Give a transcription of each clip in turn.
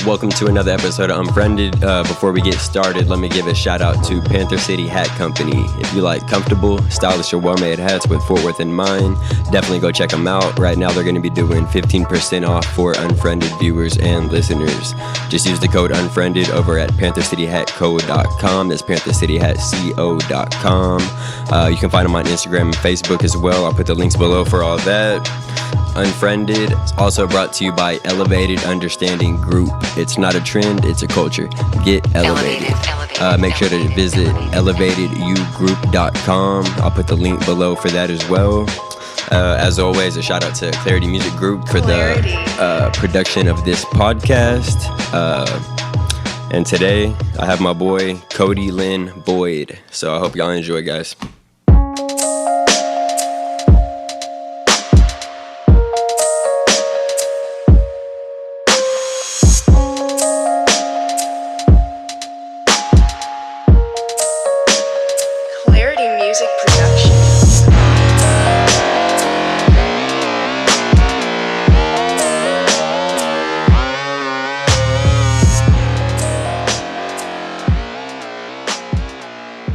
Welcome to another episode of Unfriended. Before we get started, let me give a shout out to Panther City Hat Company. If you like comfortable, stylish, or well-made hats with Fort Worth in mind, definitely go check them out. Right now, they're going to be doing 15% off for Unfriended viewers and listeners. Just use the code Unfriended over at PantherCityHatCo.com. That's PantherCityHatCo.com. You can find them on Instagram and Facebook as well. I'll put the links below for all that. Unfriended is also brought to you by Elevated Understanding Group. It's not a trend, it's a culture. Get elevated. Make sure to visit elevatedugroup.com. I'll put the link below for that as well. As always, a shout out to Clarity Music Group for the production of this podcast. And today, I have my boy, Cody Lynn Boyd. So I hope y'all enjoy, guys.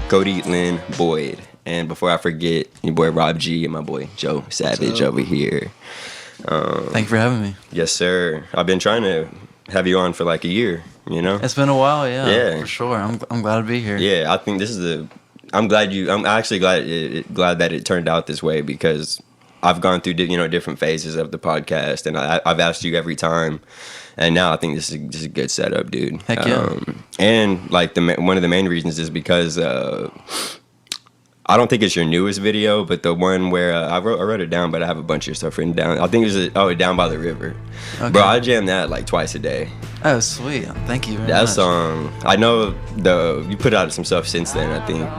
Cody Lynn Boyd. And before I forget, your boy Rob G and my boy Joe Savage over here. Thank you for having me. Yes, sir. I've been trying to have you on for like a year, you know? It's been a while, yeah. For sure. I'm glad to be here. Yeah, I think this is I'm actually glad that it turned out this way, because I've gone through different phases of the podcast, and I've asked you every time. And now I think this is just a good setup, dude. Heck yeah. And like one of the main reasons is because I don't think it's your newest video, but the one where I wrote it down, but I have a bunch of stuff written down. I think it was Down by the River. Okay. Bro, I jam that like twice a day. Oh, sweet. Thank you very that much. Song, I know you put out some stuff since then, I think.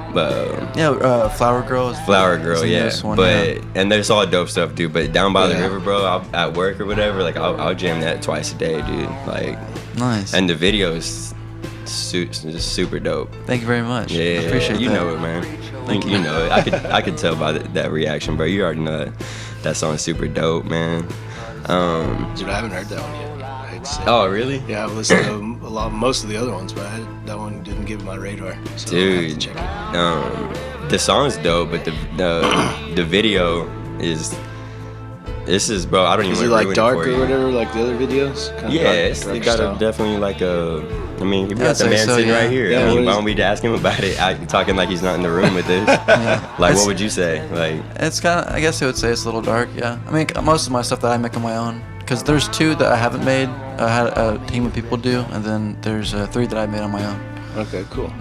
Flower Girl. Flower Girl, yeah. One, but and there's all dope stuff, dude. But Down by the River, bro, at work or whatever, like I'll jam that twice a day, dude. Like, nice. And the video is super dope. Thank you very much. Yeah, I appreciate that. You know it, man. You know it. I could tell by that reaction, bro. You already know that song's super dope, man. Dude, I haven't heard that one yet. Oh, really? Yeah, I've listened to most of the other ones, but that one didn't give my radar. So dude, have to check it. The song's dope, but the video is. This is, bro. I don't even. Is it like dark or whatever, like the other videos? Yeah, it got definitely like a. I mean, you got the man sitting right here. Yeah, I mean, why don't we ask him about it? Talking like he's not in the room with this. Like, what would you say? Like, it's kind of. I guess I would say it's a little dark. Yeah. I mean, most of my stuff that I make on my own. Because there's 2 that I haven't made. I had a team of people do, and then there's 3 that I made on my own. Okay, cool.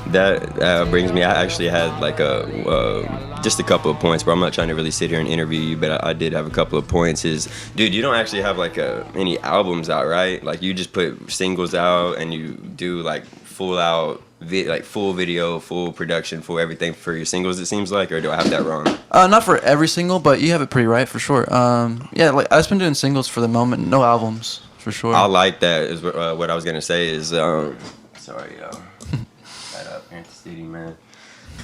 That brings me. I actually had like just a couple of points, but I'm not trying to really sit here and interview you. But I did have a couple of points. Dude, you don't actually have like any albums out, right? Like you just put singles out and you do like full video, full production, full everything for your singles. It seems like, or do I have that wrong? Not for every single, but you have it pretty right for sure. Yeah, like I've been doing singles for the moment, no albums for sure. I like that. Is what I was gonna say is sorry, yo. Shut up, Panther City, man.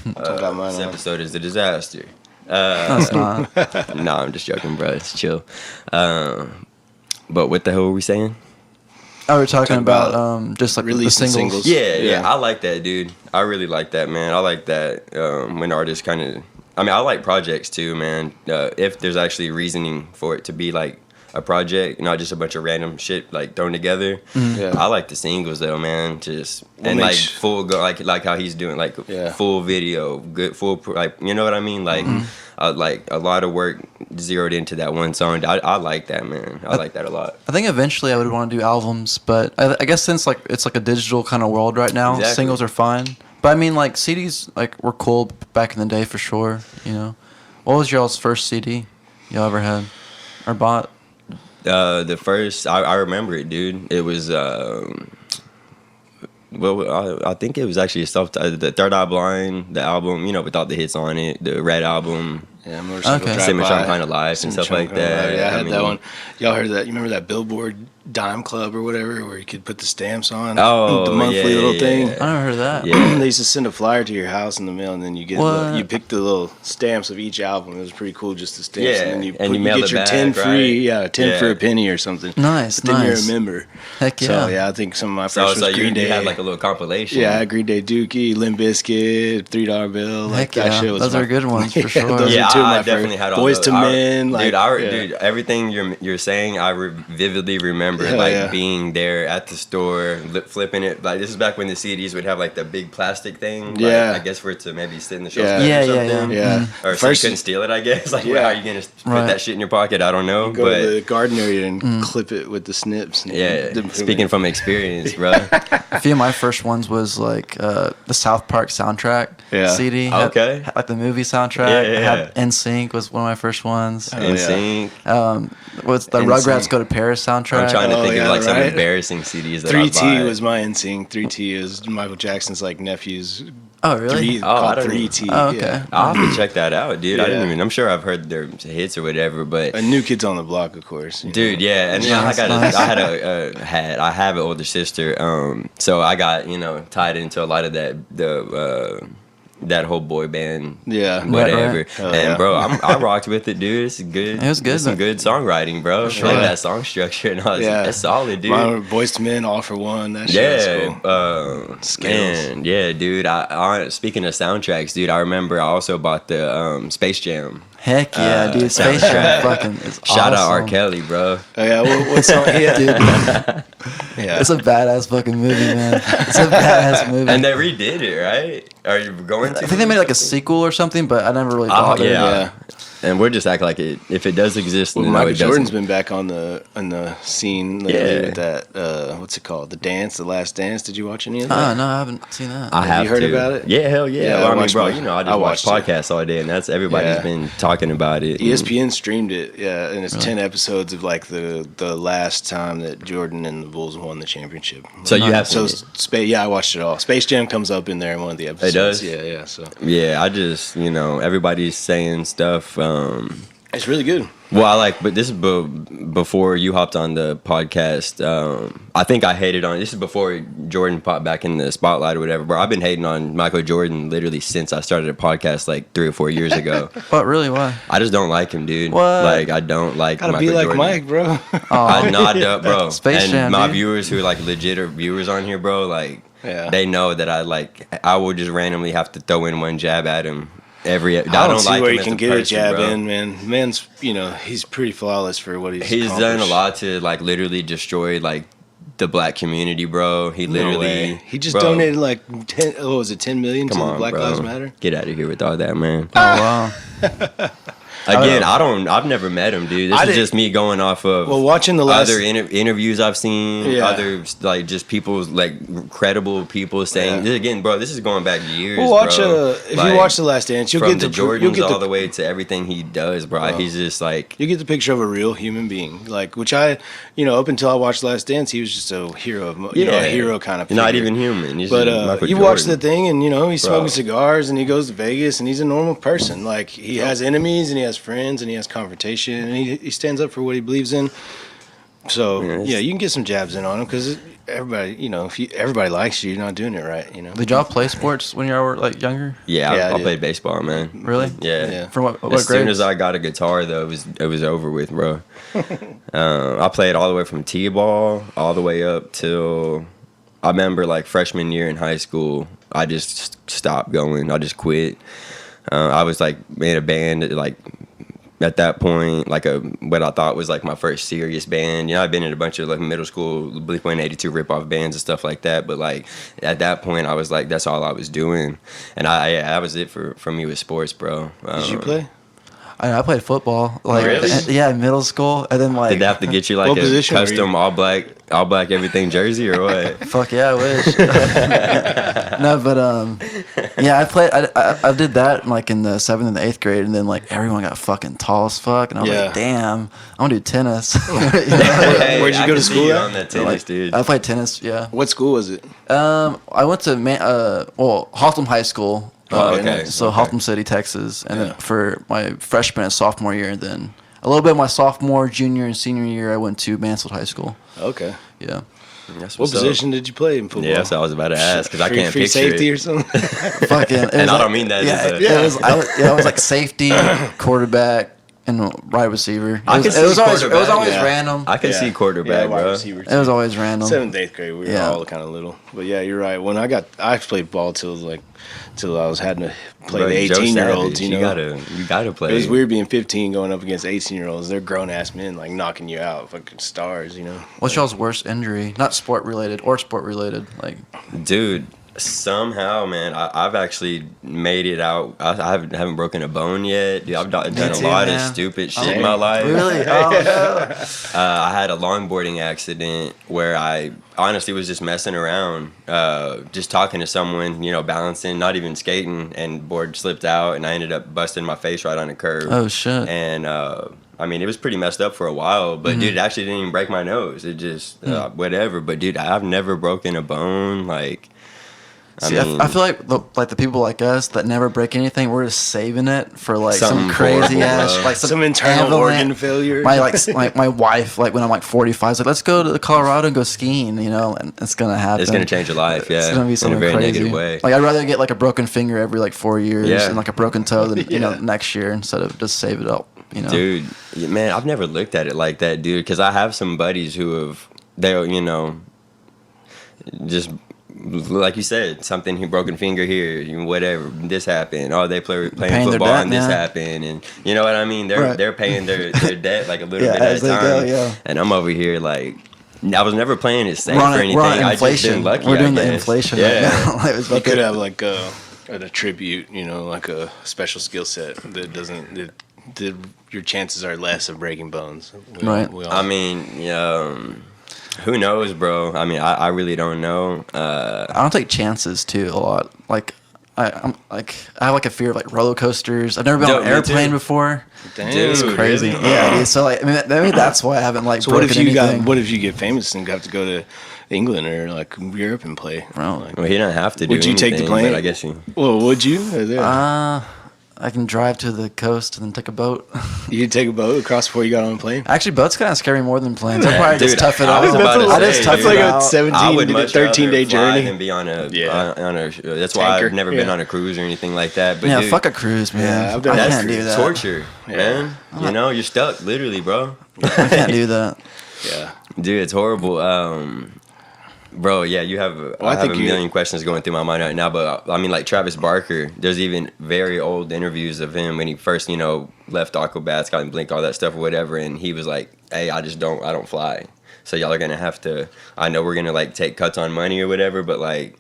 This episode is a disaster. No, it's not. Nah, I'm just joking, bro. It's chill. But what the hell were we saying? Oh, we're talking about just like the singles. Yeah, I like that, dude. I really like that, man. I like that when artists kind of. I mean, I like projects too, man. If there's actually reasoning for it to be like a project, not just a bunch of random shit like thrown together. Yeah. I like the singles though, man. Like full like how he's doing, like full video, good full like, you know what I mean, like. Like a lot of work zeroed into that one song. I like that, man. I like that a lot. I think eventually I would want to do albums, but I guess since like it's like a digital kind of world right now, singles are fine. But I mean, like CDs like were cool back in the day for sure. You know, what was y'all's first CD y'all ever had or bought? The first I remember it, dude. It was I think it was actually the Third Eye Blind, the album, with all the hits on it, the Red album. Yeah, Motorcycle Okay. Drive Same as By. Some Kind of Life and stuff like that. Yeah, I had mean, that one. Y'all heard that? You remember that Billboard Dime Club or whatever, where you could put the stamps on? Oh, the monthly little thing. I never heard of that. Yeah. They used to send a flyer to your house in the mail, and then you get What? you pick the little stamps of each album. It was pretty cool, just the stamps. Yeah, and then and you mail get it your back, 10 free, right? 10 for Yeah. a penny or something. Nice, But then nice. you remember. Heck yeah. So yeah, I think some of my So, first was Green Day. you had like a little compilation. Yeah, I had Green Day Dookie, Limp Bizkit, $3 bill. Like Heck that yeah. shit was Those are good ones for sure. Those Yeah, are two of I my definitely favorite. had all Boys those. to Men. Like, Dude, everything you're saying, I vividly remember Hell like yeah. being there at the store, flipping it. Like this is back when the CDs would have like the big plastic thing. Yeah. Like, I guess for it to maybe sit in the shelf Yeah. or Yeah, something. Yeah. Or so you couldn't steal it, I guess. Like, Yeah. how are you gonna put Right. that shit in your pocket? I don't know. Go but to the garden area and clip it with the snips. And yeah, speaking from experience, bro. A few of my first ones was like the South Park soundtrack Yeah. CD. Had- Okay. had, like the movie soundtrack. Yeah, yeah, Had NSYNC was one of my first ones. Oh, In yeah. sync. What's the NSYNC. Rugrats Go to Paris soundtrack? I'm trying to Oh, think yeah, of like some right? embarrassing CDs that 3T I bought. was my NSYNC. 3T is Michael Jackson's like nephew's. Oh, really? Oh, I Called don't- 3T. Oh, okay. Yeah. I'll have to check that out, dude. I didn't Yeah. even. I'm sure I've heard their hits or whatever, but A New Kids on the Block, of course. you know. dude, yeah, and then Nice, nice. I have an older sister, so I got tied into a lot of that whole boy band, Yeah. whatever. Right. Hell And yeah. bro, I rocked with it, dude. It's good. It was good, It's some but- good songwriting, bro. sure. Like that song structure and all. Yeah. That's solid, dude. Mine were Boys to Men, All for One. That shit Yeah, was cool. Skills. man, yeah, dude. I speaking of soundtracks, dude, I remember I also bought the Space Jam. Heck yeah, dude. Space Jam fucking is Shout out R. awesome. Kelly, bro. Oh yeah, what song? Yeah, Dude, yeah. it's a badass fucking movie, man. It's a badass movie. And they redid it, right? Are you going to? I think they made like a sequel or something, but I never really bothered. yeah. And we're just acting like it. If it does exist, Well, then no, Michael it Jordan's doesn't. been back on the scene lately Yeah. with that. What's it called? The Last Dance. Did you watch any of that? Oh, no, I haven't seen that. I Have have you heard to. about it? Yeah, hell yeah. Yeah, Well, I I mean, watched bro, it. I just I watch watched it. podcasts all day, and that's everybody's Yeah. been talking about it. ESPN streamed it, yeah, and it's 10 episodes of like the last time that Jordan and the Bulls won the championship. So you have So to. yeah, I watched it all. Space Jam comes up in there in one of the episodes. does? Yeah. So Yeah, I just everybody's saying stuff. it's really good. Well, but this is before you hopped on the podcast. I think I hated on. This is before Jordan popped back in the spotlight or whatever. Bro, I've been hating on Michael Jordan literally since I started a podcast like 3 or 4 years ago. But really, why? I just don't like him, dude. What? Like I don't like. Gotta Michael be like Jordan. Mike, bro. I don't, bro. Space and Jam, my dude. viewers who like legit are viewers on here, bro. Like Yeah. they know that I will just randomly have to throw in one jab at him. I I don't see like where him you as can a get a person, jab bro. in, man. Man's, he's pretty flawless for what He's done a lot to like literally destroy like the black community, bro. He literally He just bro, donated like 10 million Come to on, the Black bro. Lives Matter. Get out of here with all that, man. Oh, wow. Again, I've never met him, dude. This I is didn't- just me going off of Well, watching the last other interviews I've seen, Yeah. other like just people like credible people saying. Yeah. This, again, bro, this is going back years. Well, watch bro. if Like, you watch The Last Dance, you'll from get the the Jordans you'll get all the the way to everything he does, bro. Oh. He's just like you get the picture of a real human being, like which I, up until I watched Last Dance, he was just a hero of, a hero kind of. Not figure. even human. He's But just Michael you watch the Jordan. thing, and he's Bro. smoking cigars, and he goes to Vegas, and he's a normal person. Like he has enemies, and he has friends, and he has confrontation, and he stands up for what he believes in. So Yeah, you can get some jabs in on him because everybody, if everybody likes you, you're not doing it right. Did y'all play sports when you were like younger? Yeah, Yeah, I I did. played baseball, man. Really? Yeah. Yeah. From what As soon grades? as I got a guitar, though, it was over with, bro. I played all the way from t-ball all the way up till I remember like freshman year in high school. I just stopped going. I just quit. I was like in a band like at that point, like what I thought was like my first serious band. I've been in a bunch of like middle school Blink-182 rip-off bands and stuff like that. But like at that point, I was like, that's all I was doing, and that was it for me with sports, bro. Did you play? I played football. Like, Really? yeah, in middle school, and then like, Did they have to get you like What a position were you? custom all black everything jersey or what? fuck yeah, I wish. No, but yeah, I played. I did that like in the 7th and the 8th grade, and then like everyone got fucking tall as fuck, and I was Yeah. like, damn, I'm gonna do tennis. Hey, Where'd you I go to can see school you at? on that tennis, dude? I played tennis. Yeah. What school was it? I went to Haltom High School. Okay. So Okay. Haltom City, Texas, and then for my freshman and sophomore year, and then a little bit of my sophomore, junior, and senior year, I went to Mansfield High School. Okay. Yeah. That's What what's up. position did you play in football? Yeah, that's what I was about to ask because I Free- can't free picture safety it. or something. Fucking. And I don't mean that Yeah, as a- it was like safety, quarterback, and wide receiver. I could see It was always quarterback. Yeah. random. I can see quarterback, wide bro. receiver It was too. always random. 7th, 8th grade, we were Yeah. all kind of little. But yeah, you're right. When I played ball till I was having to play Bro, the Joe 18-year-olds. Savage, You know, you gotta play. it was weird being 15 going up against 18-year-olds. They're grown ass men like knocking you out, fucking stars. You know. What's y'all's worst injury? Not sport related or sport related. Like, Dude, somehow, man, I've actually made it out. I haven't broken a bone yet. Dude, I've done a too, lot of man. stupid shit in my life. really? Oh no. I had a longboarding accident where I honestly was just messing around, just talking to someone, balancing, not even skating, and board slipped out, and I ended up busting my face right on a curb. Oh shit. And I mean, it was pretty messed up for a while, but dude, it actually didn't even break my nose. It just whatever. But dude, I've never broken a bone. Like, See, I feel like the people like us that never break anything, we're just saving it for like some Something crazy horrible, ass, bro. like Some internal avalanche. organ failure. My wife, like when I'm like 45, is like, let's go to Colorado and go skiing, and it's gonna happen. it's gonna change your life. Yeah, It's gonna be in a something very crazy. negative way. Like I'd rather get like a broken finger every like 4 years Yeah. and like a broken toe than Yeah. next year instead of just save it up. Dude, man, I've never looked at it like that, dude. Because I have some buddies who just like you said, something broken finger here, whatever. This happened. Oh, they playing Paying their football debt, and this man. happened, and you know what I mean. They're Right. they're paying their debt like a little Yeah, bit at as a they time. go, yeah. And I'm over here like. I was never playing it safe We're on, or anything. we're on I just inflation. been lucky. We're doing I the guess. inflation Yeah. right now. It was You about could to- have like a attribute, like a special skill set that doesn't. Your chances are less of breaking bones. Right. I mean, who knows, bro? I mean, I really don't know. I don't take chances too a lot. Like I have like a fear of like roller coasters. I've never been on an Me too. airplane before. Damn. Dude, It's crazy. really? Yeah, dude. So like, maybe that's why I haven't like So what broken if you anything. what if you get famous and have to go to England or like Europe and play? Bro. Like, Well, he don't have to do Would you take the anything, plane? but I guess he. well, would you? I can drive to the coast and then take a boat. You'd take a boat across before you got on a plane? Actually, boats kind of scare me more than planes. I Yeah, probably just dude, tough it I out. was about to I say, just tough dude, That's it like a out. 17 I would to much 13-day rather fly journey. than be on a Yeah. on a. That's why Tanker, I've never been yeah. on a cruise or anything like that. But Yeah, dude, fuck a cruise, man. Yeah, I've done I that. can't do that. torture, Yeah. man. You're stuck, literally, bro. I can't do that. Yeah. Dude, it's horrible. Bro, yeah, you have. I I have think a you- million questions going through my mind right now, but I mean, like Travis Barker. There's even very old interviews of him when he first, left Aquabats, got in Blink, all that stuff or whatever, and he was like, "Hey, I don't fly. So y'all are gonna have to. I know we're gonna like take cuts on money or whatever, but like,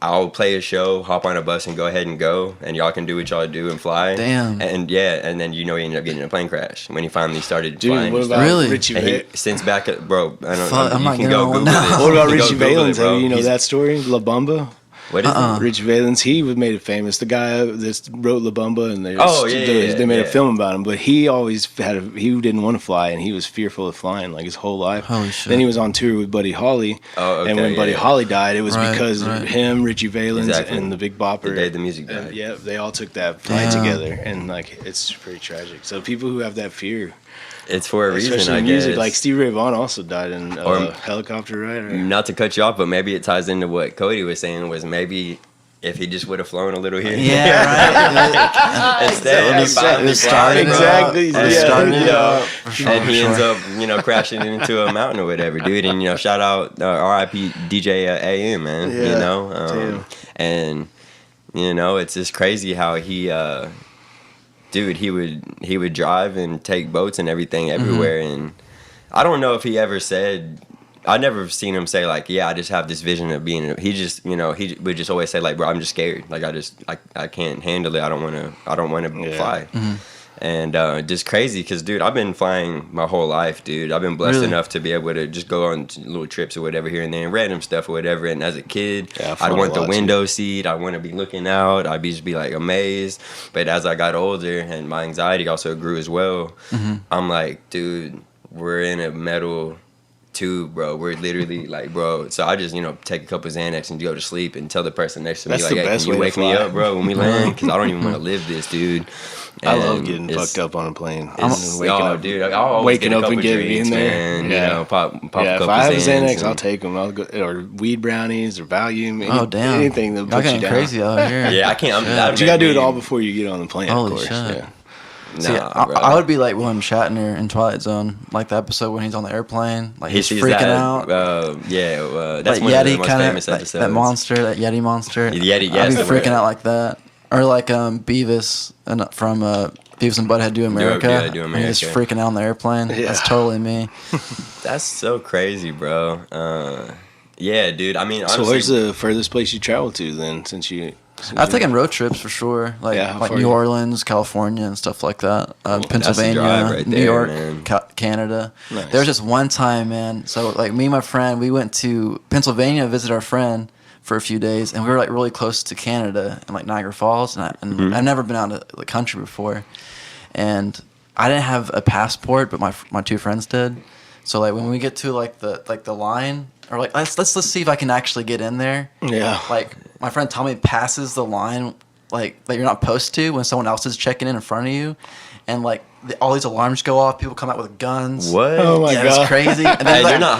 I'll play a show, hop on a bus, and go ahead and go, and y'all can do what y'all do and fly." Damn. And and then he ended up getting in a plane crash when he finally started Dude, flying. what and about stuff. Really? Richie And he, Valens? since back at bro, I don't. Fuck, I'm you not can getting go on one Google now. it. What about You can go Richie Google Valens? it, bro. You know He's- that story? La Bamba? What is it? Richie Valens, he made it famous. The guy that wrote La Bamba, and they yeah, made yeah. a film about him. But he always he didn't want to fly, and he was fearful of flying like his whole life. Holy shit. Then he was on tour with Buddy Holly, Oh, okay, and when Buddy yeah. Holly died, it was Right, because right. of him, Richie Valens, Exactly. and the Big Bopper. The day the music And, died. yeah, they all took that flight Damn. together, and like it's pretty tragic. So people who have that fear, It's for a reason, especially I in music, guess. like Stevie Ray Vaughan also died in Or- helicopter ride. Or, Not to cut you off, but maybe it ties into what Cody was saying. Was maybe if he just would have flown a little here, Yeah, right. instead he finally Started, flying, bro. Exactly, And, yeah, started, yeah. For sure, and for he ends sure. up, crashing into a mountain or whatever, dude. And shout out R.I.P. DJ AM, man. Yeah, And it's just crazy how he, dude, he would drive and take boats and everything everywhere, and I don't know if he ever said. I never seen him say like, yeah, I just have this vision of being. He just, he would just always say like, bro, I'm just scared. Like I can't handle it. I don't want to Yeah. fly. And just crazy because, dude, I've been flying my whole life, dude. I've been blessed Really? enough to be able to just go on little trips or whatever here and there, and random stuff or whatever. And as a kid, Yeah, I've flown I'd a want the lot, too. window seat. I want to be looking out. I'd just be like amazed. But as I got older and my anxiety also grew as well, I'm like, dude, we're in a metal too, bro. We're literally like, bro. So I just, take a couple of Xanax and go to sleep and tell the person next to me, That's like, the hey, best can you way wake to me fly. up, bro, when we land? Because I don't even want to live this, dude. I love And getting fucked up on a plane. Dude, I'll always waking get a up couple and getting drinks, in there. man. Yeah. Pop a couple if I have Xanax, and- I'll take them. I'll go, or weed brownies or Valium. Oh damn! Anything that Y'all puts you getting down. crazy out here. Yeah, I can't. But you gotta do it all before you get on the plane. Holy of course. shit. Yeah. See, I would be like William Shatner in Twilight Zone, like the episode when he's on the airplane, like he's freaking out. That's like one Yeti, of the most famous like episodes. that monster, that Yeti monster. Yeti, I'd yes. be freaking out like that. Or like Beavis from Beavis and Butthead Do America. Do And he's just America. freaking out on the airplane. Yeah. That's totally me. That's so crazy, bro. Yeah, dude. I mean, honestly, So where's the furthest place you traveled to then? I've taken road trips for sure, like Yeah, how like far New you- Orleans, California, and stuff like that. Pennsylvania, drive right New there, York, man. Canada. Nice. There was just one time, man. So like me and my friend, we went to Pennsylvania to visit our friend for a few days, and we were like really close to Canada and like Niagara Falls, and I've never been out of the country before, and I didn't have a passport, but my two friends did. So like when we get to like the line, or like let's see if I can actually get in there. Yeah. Like my friend Tommy passes the line like that you're not supposed to when someone else is checking in front of you, and like all these alarms go off. People come out with guns. What? Oh my Yeah, god. it's crazy. And then, Hey, like, you're not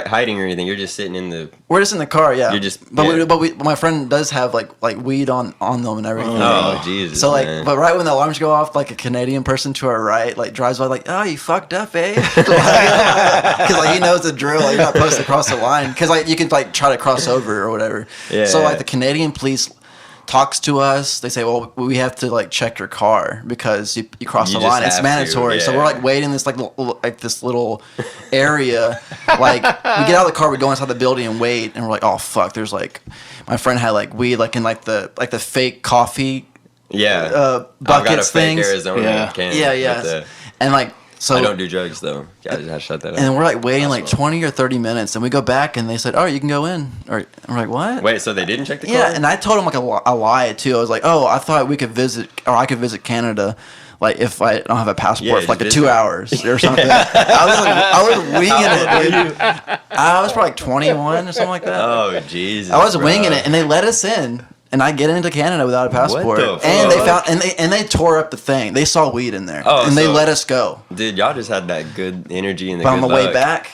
hiding or anything. You're just sitting in the. we're just in the car, yeah. You're just- but yeah. but my friend does have like weed on them and everything. Oh, Jesus. So like, man. but right when the alarms go off, like a Canadian person to our right, like drives by, like, "Oh, you fucked up, eh?" Because like he knows the drill. Like, you're not supposed to cross the line because like you can like try to cross over or whatever. Yeah. So like the Canadian police talks to us. They say, "Well, we have to like check your car because you crossed You the just line. It's have to, mandatory." So yeah. we're like waiting this this little area. Like we get out of the car, we go inside the building and wait, and we're like, "Oh fuck!" There's like my friend had like weed like in like the fake coffee yeah. I've got a buckets fake things. Arizona Yeah. can. Yeah. with the- And like so I don't do drugs though. I just have to shut that up. and we're like waiting like 20 or 30 minutes, and we go back and they said, "Oh, you can go in." Or and we're like, "What?" Wait, so they didn't check the car? Yeah, and I told him like a lie too. I was like, "Oh, I thought we could visit, or I could visit Canada, like if I don't have a passport Yeah, for like just 2 visit. hours or something." I was winging it, dude. I was probably like 21 or something like that. Oh, Jesus. I was bro. winging it, and they let us in, and I get into Canada without a passport. the And they fuck? found and they tore up the thing. They saw weed in there, Oh, and they so- let us go. Dude, y'all just had that good energy and the But good on the way luck. back,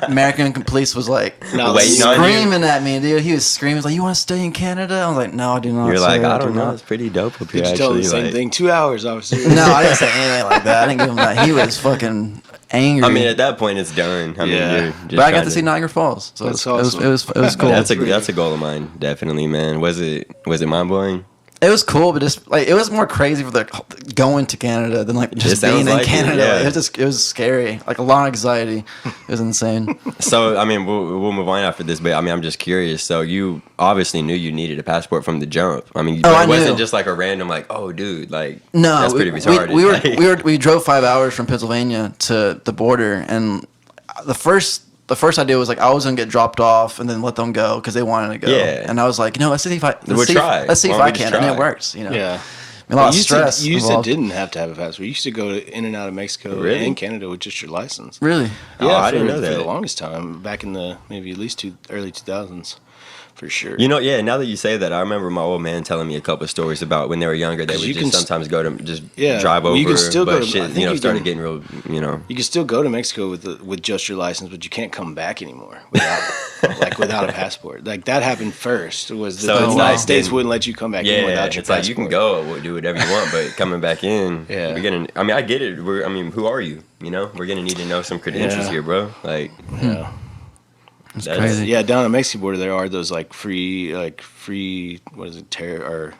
American police was like No, Waiting on you. screaming at me, dude. He was screaming, he was like, "You want to stay in Canada?" I was like, "No, I do not." You're sir, like, I do don't know. not." It's pretty dope up here, Did you tell him actually. the same like- thing? 2 hours, officer. No, I didn't say anything like that. I didn't give him that. He was fucking angry. I mean, at that point, it's done. I mean, Yeah. you're just but I got trying to see Niagara Falls, so That's it was awesome. it was cool. That's a goal of mine, definitely, man. Was it mind blowing? It was cool, but just like it was more crazy for the going to Canada than like just sounds being in like it, Canada. yeah. Like, it was scary, like a lot of anxiety. It was insane. So, I mean, we'll move on after this, but I mean, I'm just curious. So, you obviously knew you needed a passport from the jump. I mean, Oh, but I it wasn't knew. just like a random, like, oh, dude, like, No, that's pretty retarded. we drove 5 hours from Pennsylvania to the border, and the first idea was like I was gonna get dropped off and then let them go because they wanted to go. Yeah. And I was like, let's see if I We'll try. let's see if Why don't I we just can, and try? it works. You know, Yeah. a lot of stress. You used to involved. didn't have to have a passport. You used to go in and out of Mexico Really? and Canada with just your license. Really? Oh, I didn't know for that. the longest time, back in the maybe at least early 2000s, for sure. You know, yeah, now that you say that, I remember my old man telling me a couple of stories about when they were younger, they 'Cause would you just can sometimes go to just Yeah, drive well, over, you can still but go to- I shit, think you know, you started can- getting real, you know. You can still go to Mexico with just your license, but you can't come back anymore without a passport. Like that happened first. Was the So it's United like States then- wouldn't let you come back in Yeah, without your it's like passport. you can go do whatever you want, but coming back in, Yeah. we're gonna. I mean, I get it. Who are you? You know, we're gonna need to know some credentials Yeah. here, bro. Like, Yeah. It's That's- crazy. Yeah, down on the Mexican border there are those like free what is it, or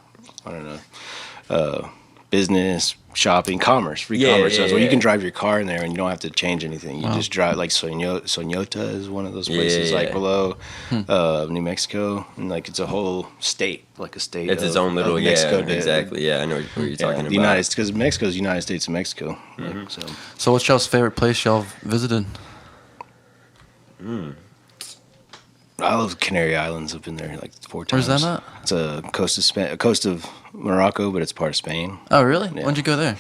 I don't know, business, shopping, commerce, free Yeah, commerce yeah, zones where you yeah. can drive your car in there and you don't have to change anything. You just drive like Soñota is one of those places Yeah. like below New Mexico, and like it's a whole state, like a state. it's its of- own little. of Yeah, Mexico exactly. Yeah, I know what you're talking the about. United, because Mexico's the United States of Mexico. Like, so So, what's y'all's favorite place y'all visited? I love Canary Islands. I've been there like 4 times. Where's that at? It's a coast of Morocco, but it's part of Spain. Oh, really? Yeah. When'd you go there?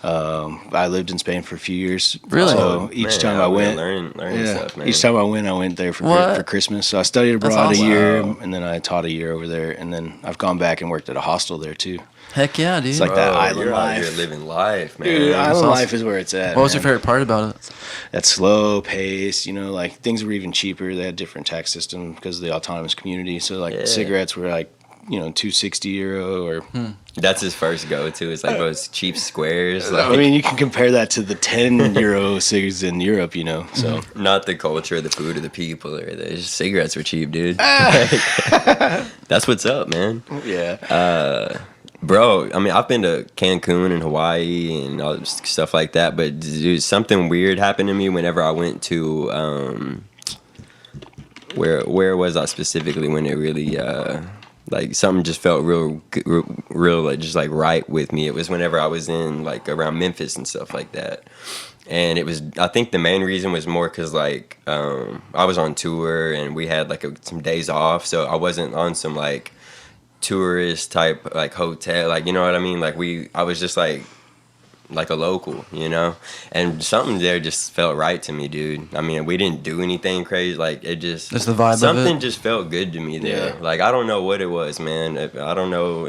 I lived in Spain for a few years. Really? So each time I went, learning stuff, man. Each time I went there for Christmas. So I studied abroad a year, and then I taught a year over there, and then I've gone back and worked at a hostel there too. Heck yeah, dude. It's like that island you're life. You're living life, man. Dude, island life is where it's at. What was your favorite part about it? That slow pace, like things were even cheaper. They had different tax system because of the autonomous community. So like cigarettes were like, €260 or. That's his first go-to. It's like those cheap squares. Like, I mean, you can compare that to the €10 cigarettes in Europe, So not the culture, the food, or the people. Or just cigarettes were cheap, dude. That's what's up, man. Yeah. Bro, I mean, I've been to Cancun and Hawaii and all stuff like that, but dude, something weird happened to me whenever I went to where was I specifically when it really like something just felt real like just like right with me. It was whenever I was in like around Memphis and stuff like that. And it was, I think the main reason was more because like I was on tour and we had like some days off, so I wasn't on some like tourist type like hotel, like, you know what I mean? Like I was just like a local, and something there just felt right to me, dude. I mean, we didn't do anything crazy, like it just the vibe something of it. just felt good to me there. Like I don't know what it was, man. I don't know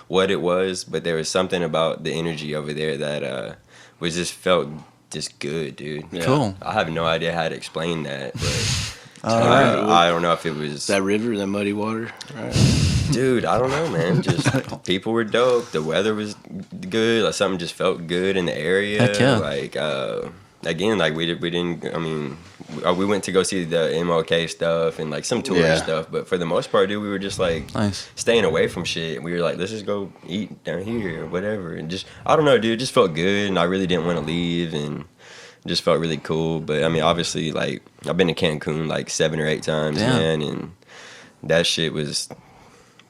what it was, but there was something about the energy over there that was just felt just good, dude. Cool. I have no idea how to explain that, but I don't know if it was that river, that muddy water, right? Dude, I don't know, man. Just people were dope. The weather was good. Like something just felt good in the area. Heck yeah. Like again, like we didn't. I mean, we went to go see the MLK stuff and like some tourist stuff, but for the most part, dude, we were just like staying away from shit. We were like, let's just go eat down here or whatever, and just I don't know, dude. It just felt good, and I really didn't want to leave, and it just felt really cool. But I mean, obviously, like I've been to Cancun like 7 or 8 times, man, and that shit was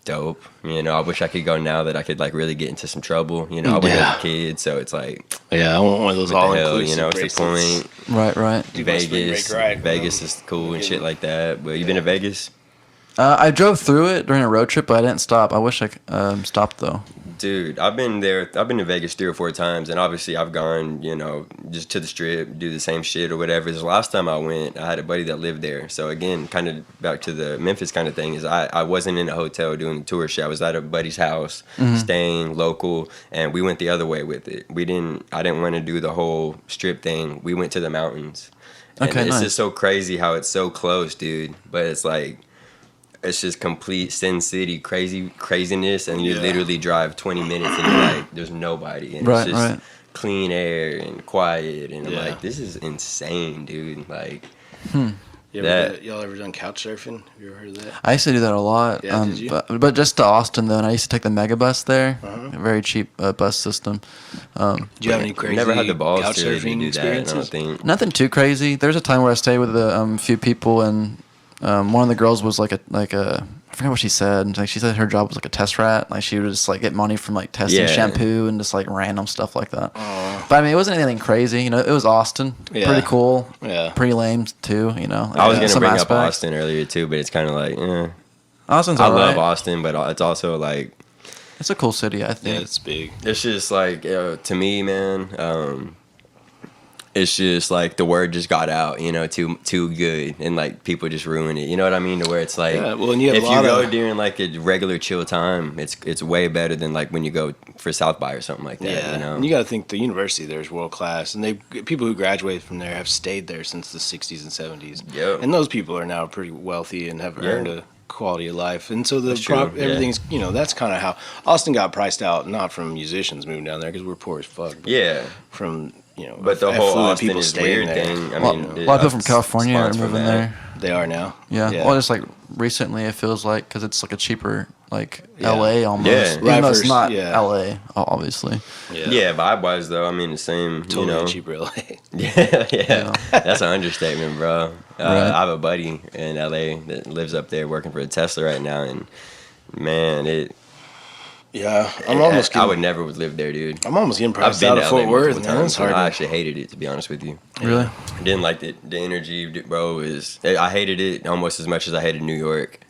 dope. I wish I could go now that I could like really get into some trouble. I went as a kid, so it's like I want one of those all inclusive. What's the point? Right. Vegas is cool and shit like that. But you been to Vegas? I drove through it during a road trip, but I didn't stop. I wish I stopped though. Dude, I've been there. I've been to Vegas 3 or 4 times, and obviously I've gone, just to the strip, do the same shit or whatever. The last time I went, I had a buddy that lived there. So again, kind of back to the Memphis kind of thing, is I wasn't in a hotel doing the tour shit. I was at a buddy's house, staying local, and we went the other way with it. I didn't want to do the whole strip thing. We went to the mountains. And it's just so crazy how it's so close, dude. But it's like, it's just complete Sin City craziness, and you literally drive 20 minutes and you're like, there's nobody, and it's just clean air and quiet, and I'm like, this is insane, dude. Like, y'all ever done couch surfing? Have you ever heard of that? I used to do that a lot. Yeah, did you? But just to Austin though, and I used to take the mega bus there. A very cheap bus system. Do you have any crazy never had the balls couch to surfing do that, I don't experiences? think. Nothing too crazy. There's a time where I stayed with a few people, and one of the girls was like a I forgot what she said. Like she said her job was like a test rat. Like she would just like get money from like testing shampoo and just like random stuff like that. But I mean, it wasn't anything crazy. It was Austin. Pretty cool. Yeah. Pretty lame too. I was gonna bring up Austin earlier too, but it's kind of like, Austin's I alright. love Austin, but it's also like, it's a cool city. I think it's big. It's just like to me, man. It's just like the word just got out, too good, and like people just ruin it. You know what I mean? To where it's like, and you have if you go during like a regular chill time, it's way better than like when you go for South by or something like that. Yeah, and you got to think the university there is world class, and people who graduate from there have stayed there since the 60s and 70s. Yeah, and those people are now pretty wealthy and have earned a quality of life, and so everything's that's kind of how Austin got priced out, not from musicians moving down there because we're poor as fuck. But from but the whole Austin people is weird there. thing. I mean, a lot of people from California are moving there. They are now. Yeah. Well, just like recently, it feels like because it's like a cheaper, like LA almost. Yeah. Even though it's not LA, obviously. Yeah, vibe-wise though, I mean the same. Totally cheaper LA. Yeah. That's an understatement, bro. I have a buddy in LA that lives up there working for a Tesla right now, and man, I would never live there, dude. I'm almost getting priced out of Fort Worth, man. It's hard. I actually hated it, to be honest with you. Really? I didn't like the energy, bro. I hated it almost as much as I hated New York.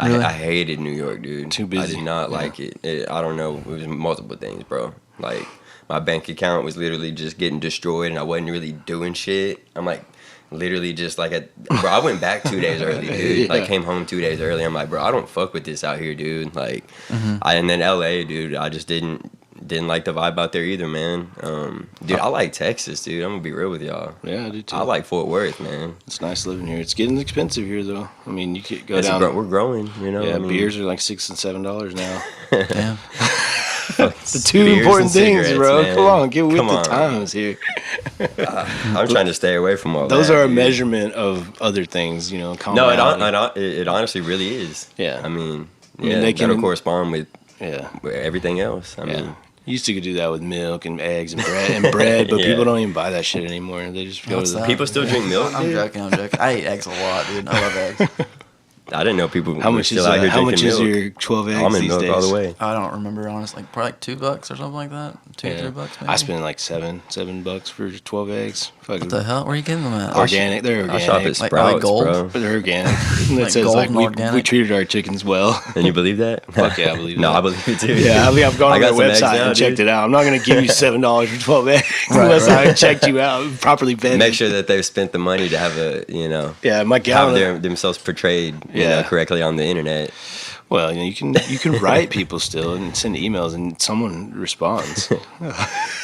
Really? I hated New York, dude. Too busy. I did not like it. I don't know. It was multiple things, bro. Like, my bank account was literally just getting destroyed, and I wasn't really doing shit. I'm like, literally just like, bro, I went back 2 days early, dude. Like, came home 2 days early. I'm like, bro, I don't fuck with this out here, dude. Like, and then LA, dude, I just didn't like the vibe out there either, man. Dude, I like Texas, dude. I'm gonna be real with y'all. Yeah, I do too. I like Fort Worth, man. It's nice living here. It's getting expensive here, though. I mean, you could go down. We're growing, you know. Yeah, beers are like $6 and $7 now. Damn. The two important things, bro. Man. Come on, get with the times here. I'm trying to stay away from all those that. Those are a measurement of other things, you know. No, it honestly really is. Yeah. I mean, that'll correspond with everything else. I mean. You used to do that with milk and eggs and bread, but people don't even buy that shit anymore. They just go to the... People still drink milk? I'm joking. I eat eggs a lot, dude. I love eggs. I didn't know people how much still out here drinking milk. How much is your 12 eggs almond these milk days? all the way. I don't remember, honestly. Probably like $2 or something like that. $2 or $3 maybe. I spent like $7 for 12 eggs. What the hell? Where are you getting them at? Organic. They're organic. I shop at Sprouts, like gold? bro. They're organic. It says gold like and we organic? treated our chickens well. And you believe that? Fuck yeah, I believe No, that. I believe it too. Yeah, I've gone on their website now, and checked it out. I'm not going to give you $7 for 12 eggs unless I checked you out, properly vetted. Make sure that they've spent the money to have my gallon have themselves portrayed correctly on the internet. Well, you can write people still and send emails and someone responds.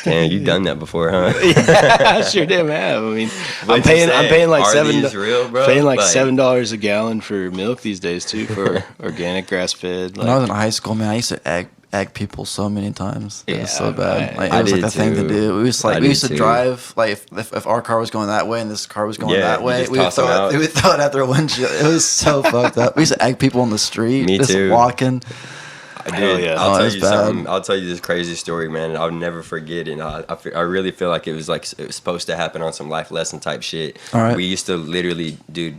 Damn, you've done that before, huh? Yeah, I sure damn have. I mean, I'm paying like $7 a gallon for milk these days too, for organic grass fed. When I was in high school, man, I used to egg people so many times. It was so bad. Like, it was like the thing to do. We used to drive, like if our car was going that way and this car was going that way, we would throw it out their windshield. It was so fucked up. We used to egg people on the street. Me just too. Walking. Dude, I'll tell you something. I'll tell you this crazy story, man. I'll never forget it. I really feel like it was supposed to happen on some life lesson type shit. All right. We used to literally do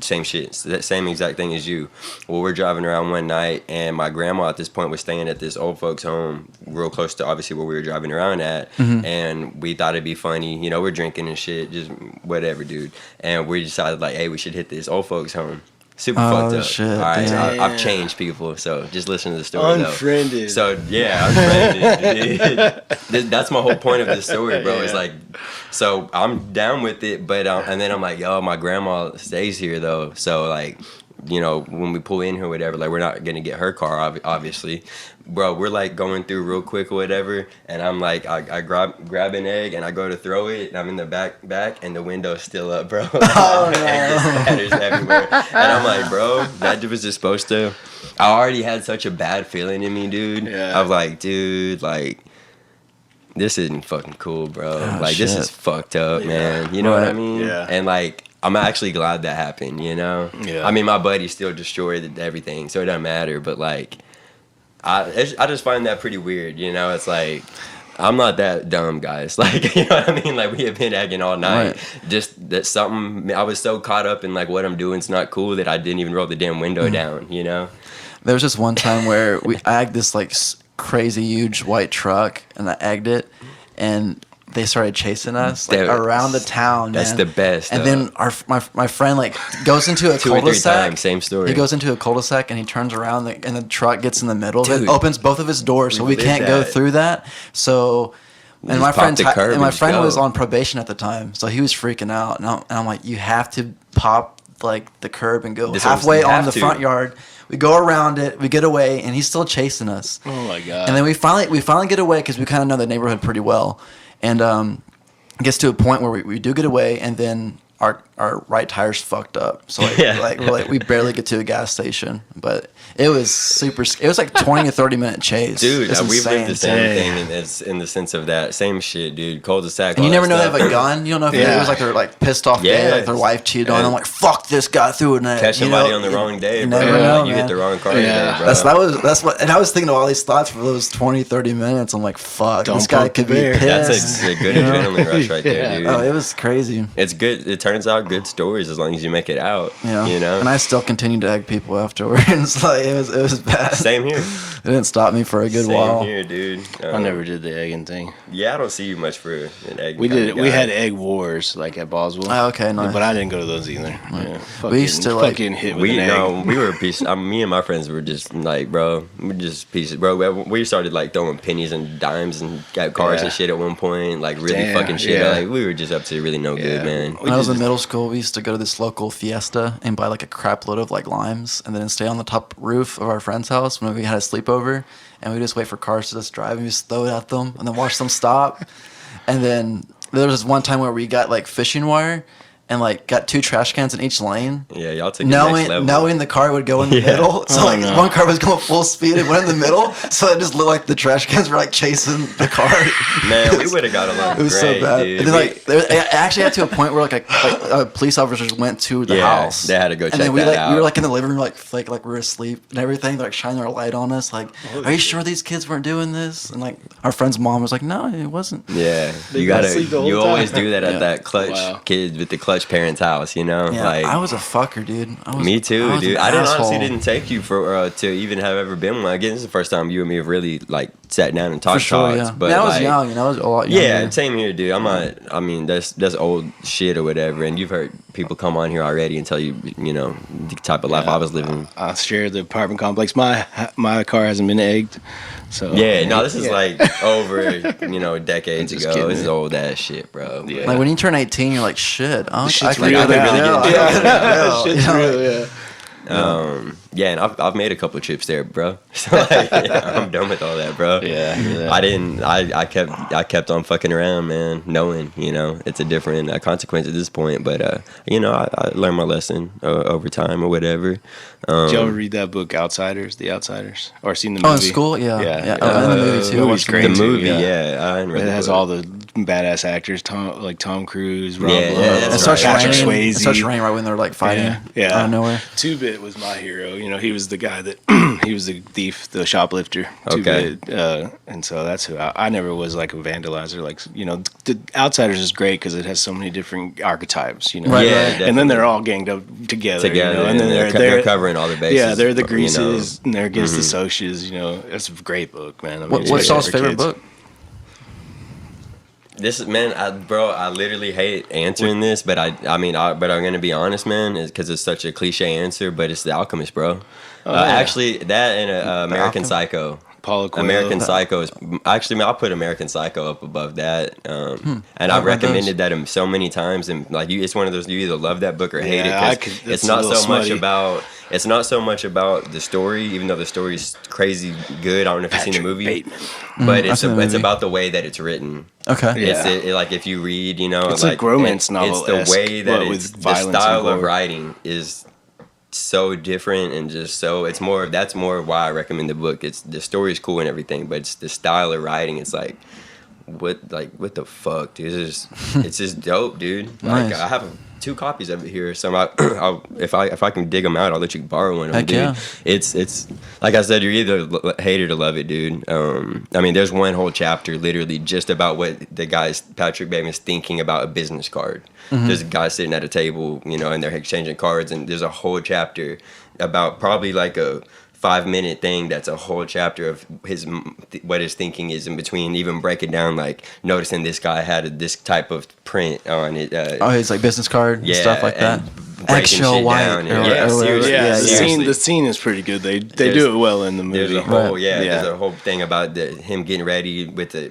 same shit, that same exact thing as you. Well, we're driving around one night, and my grandma at this point was staying at this old folks' home, real close to obviously where we were driving around at. And we thought it'd be funny, we're drinking and shit, just whatever, dude. And we decided like, hey, we should hit this old folks' home. Super fucked up. Shit, all right, damn. I've changed people, so just listen to the story. Unfriended. Though. So yeah, Unfriended. Dude. That's my whole point of this story, bro. It's like, so I'm down with it, but and then I'm like, yo, my grandma stays here though, so like, when we pull in here or whatever, like we're not gonna get her car, obviously. Bro, we're like going through real quick or whatever, and I'm like, I grab an egg and I go to throw it, and I'm in the back, and the window's still up, bro. Oh no! Egg just scatters everywhere, and I'm like, bro, that was just supposed to. I already had such a bad feeling in me, dude. Yeah. I was like, dude, like, this isn't fucking cool, bro. Like, shit. this is fucked up, man. You know what I mean? Yeah. And like, I'm actually glad that happened, Yeah. I mean, my buddy still destroyed everything, so it doesn't matter. But like, I just find that pretty weird, It's like, I'm not that dumb, guys. Like, you know what I mean? Like, we have been egging all night. Right. Just that something, I was so caught up in like what I'm doing is not cool that I didn't even roll the damn window down, There was just one time where I egged this like crazy huge white truck, and I egged it, and they started chasing us around the town. That's man. the best. And then my friend like goes into a two or three cul-de-sac. times, same story. He goes into a cul-de-sac and he turns around and the truck gets in the middle of it, opens both of his doors, so we can't go through that. So. And my friend was on probation at the time, so he was freaking out. And I'm like, you have to pop like the curb and go halfway on the front yard. We go around it, we get away, and he's still chasing us. Oh my god! And then we finally get away because we kind of know the neighborhood pretty well, and it gets to a point where we do get away, and then our right tire's fucked up. So we barely get to a gas station, but it was super. It was like 20 or 30-minute chase. Dude, we've lived the same thing in the sense of that same shit, dude. Cul-de-sac. And you never know they have a gun. You don't know if it was like they're like pissed off day, like their wife cheated on them. Like, fuck this guy through it. Catch somebody on the wrong day, bro. Never know, you man. hit the wrong car today, bro. That's what. And I was thinking of all these thoughts for those 20, 30 minutes. I'm like, fuck, this guy could be pissed. That's a good adrenaline rush right there, dude. Oh, it was crazy. It's good. It turns out good stories as long as you make it out. Yeah. You know. And I still continued to egg people afterwards. Like it was bad. Same here. It didn't stop me for a good while. Same here, dude. I never did the egging thing. Yeah, I don't see you much for an egg. We did. We had egg wars like at Boswell. Oh, okay, nice. But I didn't go to those either. Yeah. We used to like hit with an egg. No, we were pieces. Me and my friends were just like, bro, we're just pieces, bro. We started like throwing pennies and dimes and got cars and shit at one point, like really fucking shit. Yeah. Like we were just up to really no good, man. When I was in middle school, we used to go to this local fiesta and buy like a crap load of like limes, and then stay on the top roof of our friend's house when we had a sleepover, and we just wait for cars to just drive and we just throw it at them and then watch them stop. And then there was this one time where we got like fishing wire and like got 2 trash cans in each lane. Yeah, y'all took it next level. Knowing the car would go in the middle. So one car was going full speed and went in the middle. So it just looked like the trash cans were like chasing the car. Man, we would have got along. It was great, so bad. Dude. And then it actually got to a point where like police officers went to the house. They had to go check and then that out. We were like in the living room like we were asleep and everything. They're like shining their light on us. Like, are you sure these kids weren't doing this? And like our friend's mom was like, no, it wasn't. Yeah, you always do that at that clutch kids with the clutch parents' house. You know, yeah, like I was a fucker, dude. Me too, dude. I honestly didn't take you for to even have ever been one. Again, this is the first time you and me have really like sat down and talked. For sure, yeah. But I was young, I was a lot younger. Yeah, same here, dude. I'm not. I mean, that's old shit or whatever. And you've heard people come on here already and tell you, you know, the type of life I was living. I share the apartment complex. My car hasn't been egged. So yeah, no, this is like over, you know, decades ago. Kidding, this is old ass shit, bro. Yeah. Like when you turn 18, you're like, shit. I shit's really real. Shit's real. Yeah. Yeah, and I've made a couple trips there, bro. So like, I'm done with all that, bro. Yeah. I kept on fucking around, man, knowing, you know, it's a different consequence at this point. But you know, I learned my lesson over time or whatever. Did you ever read that book, The Outsiders, or seen the movie? Oh, in school, yeah. In the movie too. The movie, yeah. I read it has all the badass actors, Tom Cruise, Rob Lowe. It starts raining. It starts raining right when they're like fighting out of nowhere. Two-Bit was my hero. You know, he was the guy that he was the thief, the shoplifter. Okay. And so that's who I never was like a vandalizer. Like, you know, the Outsiders is great because it has so many different archetypes. You know, right. And then they're all ganged up together. You know? And then they're covering all the bases. Yeah, they're the Greases, and they're against the Socias. You know, it's a great book, man. I mean, what's y'all's favorite book? This is, man, I literally hate answering this, but but I'm gonna be honest, man, because it's such a cliche answer, but it's The Alchemist, bro. Actually, that and American Psycho. Paulo Coelho. American Psycho is actually, I'll put American Psycho up above that. And I've recommended that so many times, and like it's one of those, you either love that book or hate it. Because it's not so much about. It's not so much about the story, even though the story's crazy good. I don't know if you've seen the movie, Bateman. But it's about the way that it's written. Okay. It's like if you read, you know, it's like romance novel. It's the way that the style of writing is so different and just so that's more why I recommend the book. It's the story's cool and everything, but it's the style of writing. It's like what the fuck, dude? It's just dope, dude. Nice. Like I have 2 copies of it here, so if I can dig them out, I'll let you borrow one of them, dude. Yeah. It's like I said, you're either hate it or love it, dude. I mean, there's one whole chapter literally just about what the guy's Patrick Bateman's thinking about a business card. Mm-hmm. There's a guy sitting at a table, you know, and they're exchanging cards, and there's a whole chapter about probably like a 5-minute thing that's a whole chapter of what his thinking is in between, even breaking down, like noticing this guy had this type of print on it. His like business card and stuff like that. Eggshell white. Seriously. The scene is pretty good. They do it well in the movie. There's a whole there's a whole thing about him getting ready with the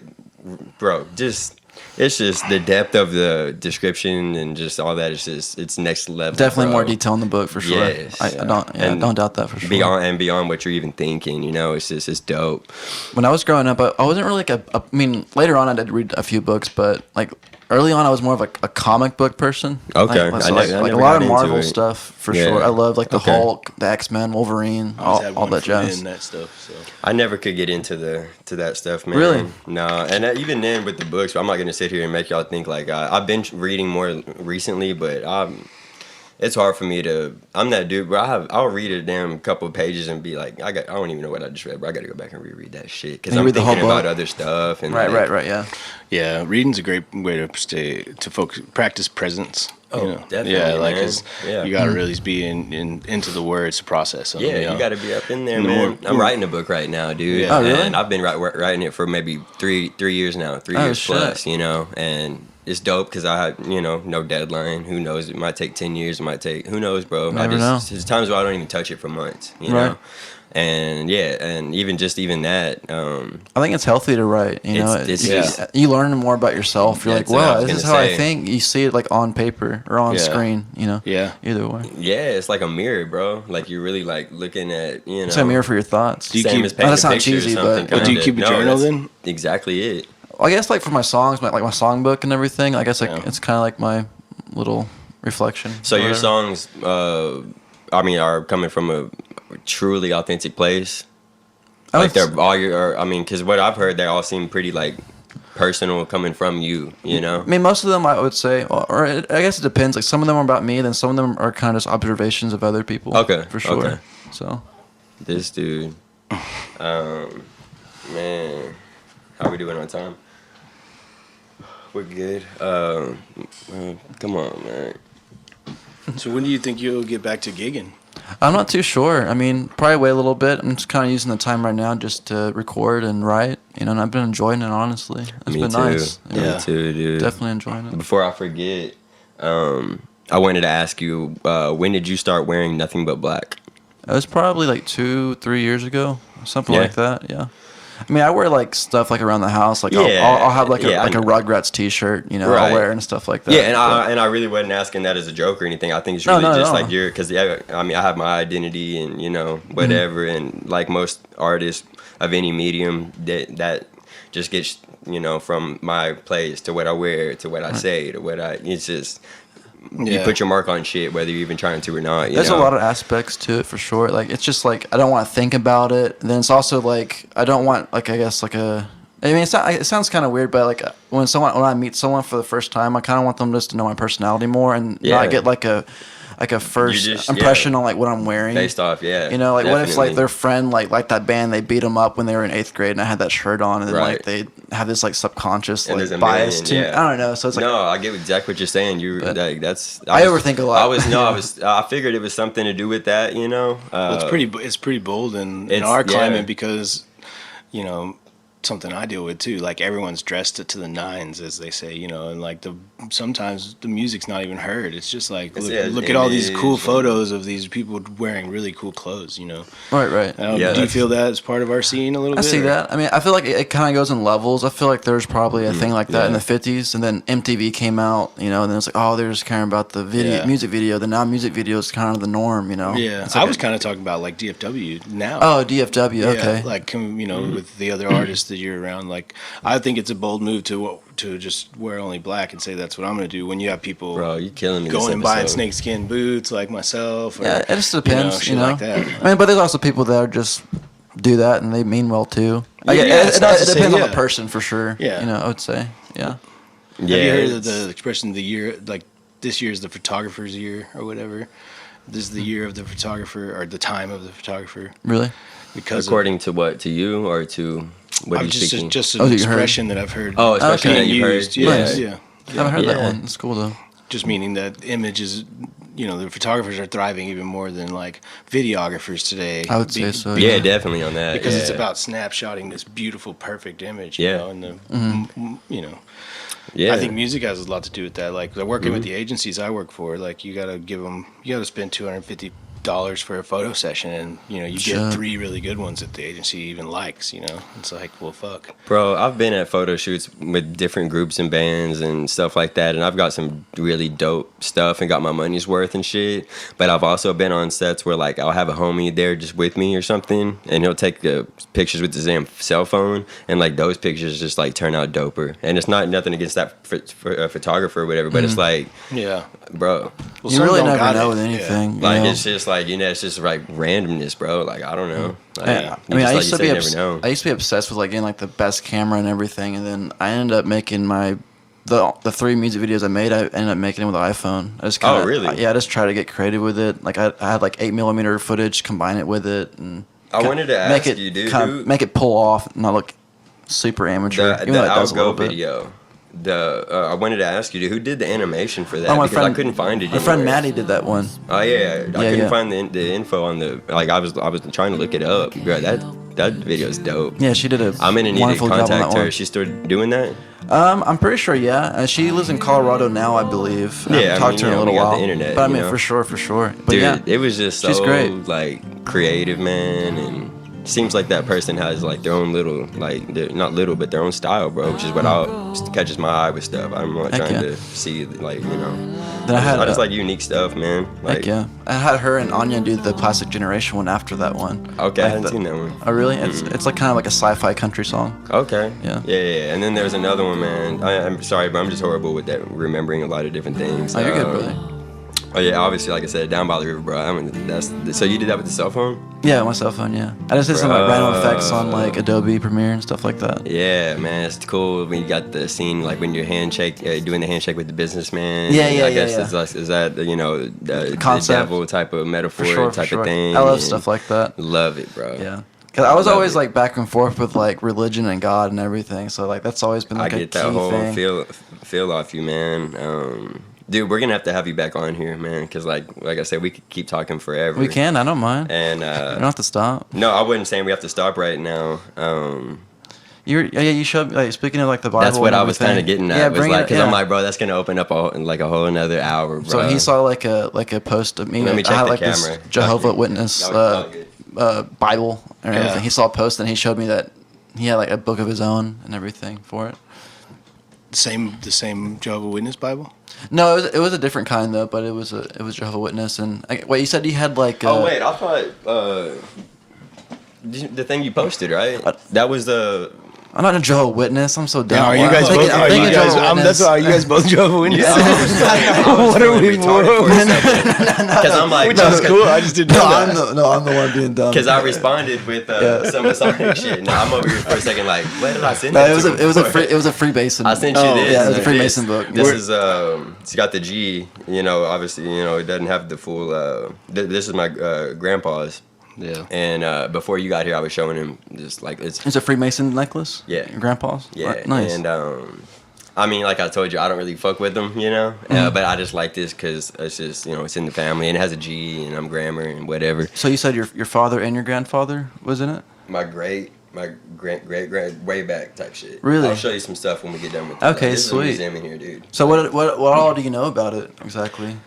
it's just the depth of the description and just all that. It's next level. Definitely more detail in the book for sure. Yes. I don't doubt that for sure. Beyond what you're even thinking, you know, it's dope. When I was growing up, I wasn't really like I mean, later on I did read a few books, but like early on I was more of like a comic book person. Okay. Like a lot of Marvel stuff for sure. I loved like the Hulk, the X-Men, Wolverine, all that jazz. That stuff, so. I never could get into that stuff, man. Really? No, and even then with the books, I'm not gonna sit here and make y'all think like I've been reading more recently, but it's hard for me to. I'm that dude, bro. I'll read a damn couple of pages and be like, I don't even know what I just read, bro. I got to go back and reread that shit because I'm thinking about other stuff and right, yeah. Yeah, reading's a great way to practice presence. Oh, definitely. Yeah, like you got to Mm-hmm. really be into the words to process them. Yeah, you got to be up in there, man. I'm writing a book right now, dude. Yeah. Oh, really? And I've been writing it for maybe three years now, 3 years shit. plus, you know. And it's dope because I have, no deadline. Who knows? It might take 10 years. It might take, who knows, bro? Never know. There's times where I don't even touch it for months, you Right. know. And and even that. I think it's healthy to write. You know, it's you learn more about yourself. You're like, That's what I wow, was this is gonna how say. I think. You see it like on paper or on screen. You know, Yeah. either way. Yeah, it's like a mirror, bro. Like you're really like looking at, It's a mirror for your thoughts. Do you same keep- as painting That sounds a picture or cheesy, something. but do you kinda. keep a No, journal that's then? Exactly it. I guess like for my songs, like my songbook and everything. I guess like Yeah. it's kind of like my little reflection. So your whatever. songs, are coming from a truly authentic place. I Like would they're all your, because what I've heard, they all seem pretty like personal coming from you. You know. I mean, most of them I would say, I guess it depends. Like some of them are about me, then some of them are kind of just observations of other people. Okay, for sure. okay. So This dude, man, how we doing on time? We're good. Come on, man. So when do you think you'll get back to gigging? I'm not too sure. I mean, probably wait a little bit. I'm just kind of using the time right now just to record and write. You know, and I've been enjoying it honestly. It's Me been too. nice. You know, Me too, dude. definitely enjoying it. Before I forget, I wanted to ask you, when did you start wearing nothing but black? It was probably like 2-3 years ago, something Yeah. like that. Yeah. I mean, I wear like stuff like around the house. Like Yeah. I'll have like Yeah, a I know. Rugrats T-shirt. You know, Right. I'll wear and stuff like that. Yeah, But- and I really wasn't asking that as a joke or anything. I think it's No, really not at just all. like because I have my identity and whatever, and like most artists of any medium, that just gets from my place to what I wear to what I say to what it's just. You Yeah. put your mark on shit, whether you're even trying to or not. There's a lot of aspects to it for sure. Like it's just like I don't want to think about it. And then it's also like I don't want like I guess like a. I mean, it sounds kind of weird, but like when I meet someone for the first time, I kind of want them just to know my personality more and not get like a first just- impression on like what I'm wearing. based off, yeah. You know, like what if definitely. like their friend like that band they beat them up when they were in 8th grade and I had that shirt on and then Right. like they have this like subconscious And there's like a bias million, to yeah. I don't know. So it's like No, I get exactly what you're saying. Like that's. I overthink a lot. I figured it was something to do with that. Well, it's pretty bold in it's- our yeah. climate because, something I deal with too. Like everyone's dressed to the nines, as they say, and like sometimes the music's not even heard. It's just like look at all these cool image photos of these people wearing really cool clothes. Right. Do you feel that as part of our scene a little bit? I see that. I mean, I feel like it kind of goes in levels. I feel like there's probably a thing like that in yeah. the 50s, and then MTV came out, and then it's like, oh, they're just caring about the music video. Then now music video is kind of the norm, Yeah, It's like I was kind of talking about like DFW now. Oh, DFW, okay. Like with the other artists that you're around, like I think it's a bold move to just wear only black and say that's what I'm gonna do. When you have people, Bro, you killing me. going and this buying episode. snakeskin boots like myself. Or, Yeah, it just depends, shit like that. I mean, but there's also people that are just do that and they mean well too. Yeah, it it's not to say, depends on yeah. the person for sure. Yeah. I would say, yeah. Yeah, Have you heard of it's- the expression the year, like this year is the photographer's year or whatever? This is the year of the photographer or the time of the photographer. Really? Because according to what? To you or to what are you just speaking? just Oh, an that you heard? expression that I've heard. Oh, especially Okay. that you've heard. used. Yeah. Nice. Yeah. I haven't heard that Yeah. one. It's cool though. Just meaning that images, the photographers are thriving even more than like videographers today. I would say so. Yeah, definitely on that. Because it's yeah. about snapshotting this beautiful, perfect image. Yeah. And Mm-hmm. Yeah, I think music has a lot to do with that. Like working with Mm-hmm. the agencies I work for, like you got to spend $250 for a photo session, and you Sure. get 3 really good ones that the agency even likes. It's like, well, fuck. Bro, I've been at photo shoots with different groups and bands and stuff like that, and I've got some really dope stuff and got my money's worth and shit. But I've also been on sets where like I'll have a homie there just with me or something, and he'll take the pictures with his damn cell phone, and like those pictures just like turn out doper. And it's not nothing against that photographer or whatever, but it's like, Yeah. bro, Well, You some really don't never got know it. with Yeah. anything. you like know? it's just like it's just like randomness, bro. Like I don't know. Like, Yeah. you I mean, just, I like used you to be say, never know. I used to be obsessed with like getting like the best camera and everything, and then I ended up making the 3 music videos I made. I ended up making it with an iPhone. I just kinda, really? I just try to get creative with it. Like I had like 8mm footage, combine it with it, and I wanted to make ask it you, dude, kinda make it pull off, and not look super amateur. The even though it does a outgo little bit. video. I wanted to ask you, dude, who did the animation for that? Oh, because I couldn't find it. My friend Maddie did that one. Oh yeah, I couldn't find the info on the. Like I was trying to look it up. Bro, that video is dope. Yeah, she did a. I'm gonna need to contact her. Is she still doing that? I'm pretty sure. Yeah, she lives in Colorado now, I believe. Yeah, I've talked to her in a little while. The internet, but I mean, for sure. But dude, yeah, it was just she's so great. Like creative, man, and seems like that person has like their own little, like not little, but their own style, bro. Which is what catches my eye with stuff. I'm not trying to see, like, you know. Then I just like unique stuff, man. Like, heck yeah, I had her and Anya do the Plastic Generation one after that one. Okay, like I hadn't seen that one. Oh really? It's like kind of like a sci-fi country song. Okay. Yeah. And then there's another one, man. I'm sorry, but I'm just horrible with that, remembering a lot of different things. Oh, you're good, brother. Oh yeah, obviously, like I said, Down by the River, bro. So you did that with the cell phone? Yeah, my cell phone. Yeah, I just did some like random effects on like Adobe Premiere and stuff like that. Yeah, man, it's cool when you got the scene like when you're doing the handshake with the businessman. Yeah. I guess is that, you know, the devil type of metaphor type of thing. I love stuff like that. Love it, bro. Yeah. Cause I was always like back and forth with like religion and God and everything, so like that's always been like a key thing. I get that whole feel off you, man. Dude, we're gonna have you back on here, man, because like I said, we could keep talking forever. We can. I don't mind. And you don't have to stop. No, I wasn't saying we have to stop right now. You showed, like, speaking of like the Bible. That's what I was kind of getting at. Yeah, because I'm like, bro, that's gonna open up a whole another hour, bro. So he saw like a post of me. Let me check the like camera. This Jehovah Witness Bible and everything. He saw a post and he showed me that he had like a book of his own and everything for it. The same Jehovah Witness Bible? No, it was a different kind though, but it was Jehovah Witness. And wait, you said you had like. Oh wait, I thought the thing you posted, right? That was the. I'm not a Jehovah Witness. I'm so dumb. Yeah, are you guys both? That's why, are you guys both Jehovah Witnesses? What are we? Because I'm like, which is cool. I just didn't know that. I'm the one being dumb. Because I responded with some Masonic shit. Now I'm over here for a second, like, where did I send that? It was a Freemason. I sent you this. Yeah, it was a Freemason book. This is it's got the G. You know, obviously, you know, it doesn't have the full. This is my grandpa's. Yeah. And before you got here, I was showing him just like it's a Freemason necklace. Yeah. Your grandpa's. Yeah. Right. Nice. And I mean, like I told you, I don't really fuck with them, you know. But I just like this because it's just, you know, it's in the family and it has a G and I'm grammar and whatever. So you said your father and your grandfather was in it? My great way back type shit. Really? I'll show you some stuff when we get done with this. Okay, This sweet. is a museum in here, dude. So what all do you know about it exactly?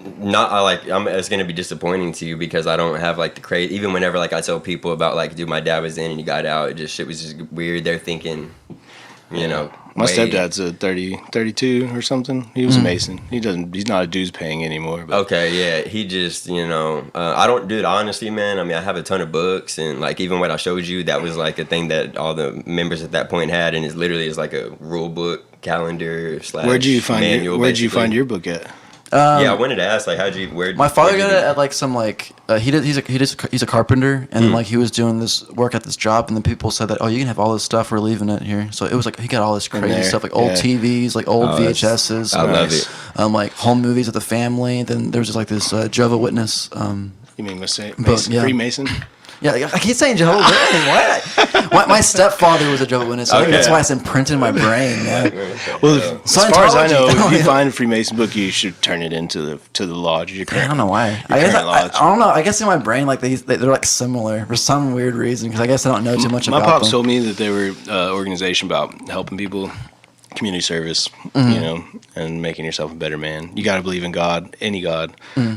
It's gonna be disappointing to you because I don't have like the crazy. Even whenever like I tell people about like, dude, my dad was in and he got out. Shit was just weird. They're thinking, you know. My stepdad's a 32 or something. He was a Mason. He's not a dues paying anymore. But. Okay, yeah. He just, you know, I don't, dude, honestly, man, I mean, I have a ton of books and like even what I showed you, that was like a thing that all the members at that point had, and it's literally like a rule book, calendar / Where'd you find manual, Where'd you find your book at? Yeah, I wanted to ask, like, my father got it at like some like he's a carpenter, and then like he was doing this work at this job, and then people said that, oh, you can have all this stuff, we're leaving it here. So it was like he got all this crazy stuff, like old TVs, like old VHSs. I love it. Like home movies with the family. Then there was just like this Jehovah Witness. You mean Freemason? Yeah, I keep saying Jehovah Witness. What? My stepfather was a Jehovah Witness, so that's why it's imprinted in my brain. Man. Well, as far as I know, if you find a Freemason book, you should turn it into the lodge. I don't know why. I don't know. I guess in my brain, like they're like similar for some weird reason. Because I guess I don't know too much about them. My pops told me that they were an organization about helping people, community service, you know, and making yourself a better man. You got to believe in God, any God,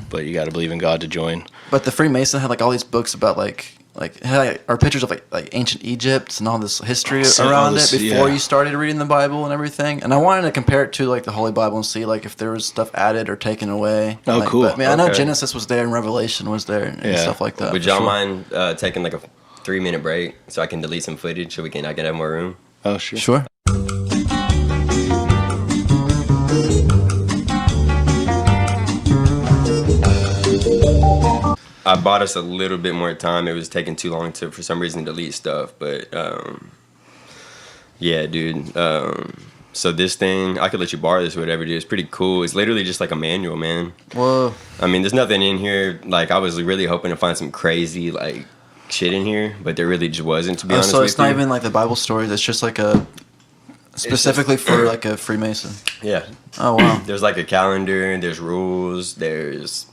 but you got to believe in God to join. But the Freemason had like all these books about like or pictures of like ancient Egypt and all this history around it before you started reading the Bible and everything. And I wanted to compare it to like the Holy Bible and see like if there was stuff added or taken away. Oh, like, cool. But, I mean, I know Genesis was there and Revelation was there and stuff like that. Would y'all mind taking like a 3-minute break so I can delete some footage so I can have more room? Oh, sure. Sure. I bought us a little bit more time. It was taking too long to, for some reason, delete stuff. But, yeah, dude. So this thing, I could let you borrow this or whatever, dude. It's pretty cool. It's literally just like a manual, man. Whoa. I mean, there's nothing in here. Like, I was really hoping to find some crazy, like, shit in here. But there really just wasn't, to be honest with you. So it's not even like the Bible stories. It's just like a Specifically for like a Freemason. Yeah. Oh wow. There's like a calendar, there's rules, there's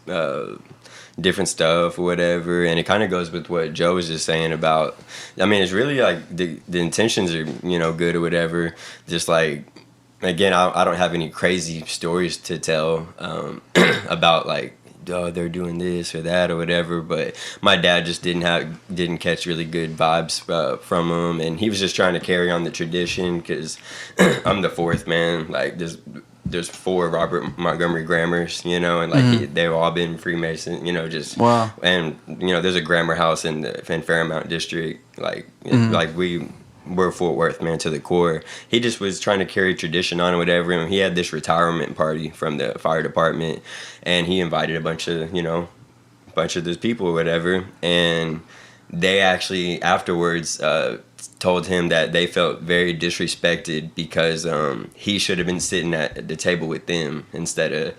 different stuff or whatever, and it kind of goes with what Joe was just saying about. I mean, it's really like the intentions are good or whatever. Just like again, I don't have any crazy stories to tell about like. Oh, they're doing this or that or whatever, but my dad just didn't catch really good vibes from him, and he was just trying to carry on the tradition because I'm the fourth man. Like there's 4 Robert Montgomery Grammars, and like they've all been Freemason, just wow. And there's a grammar house in Fairmount district, like like we're Fort Worth, man, to the core. He just was trying to carry tradition on or whatever, and he had this retirement party from the fire department, and he invited a bunch of those people or whatever, and they actually afterwards told him that they felt very disrespected because he should have been sitting at the table with them instead of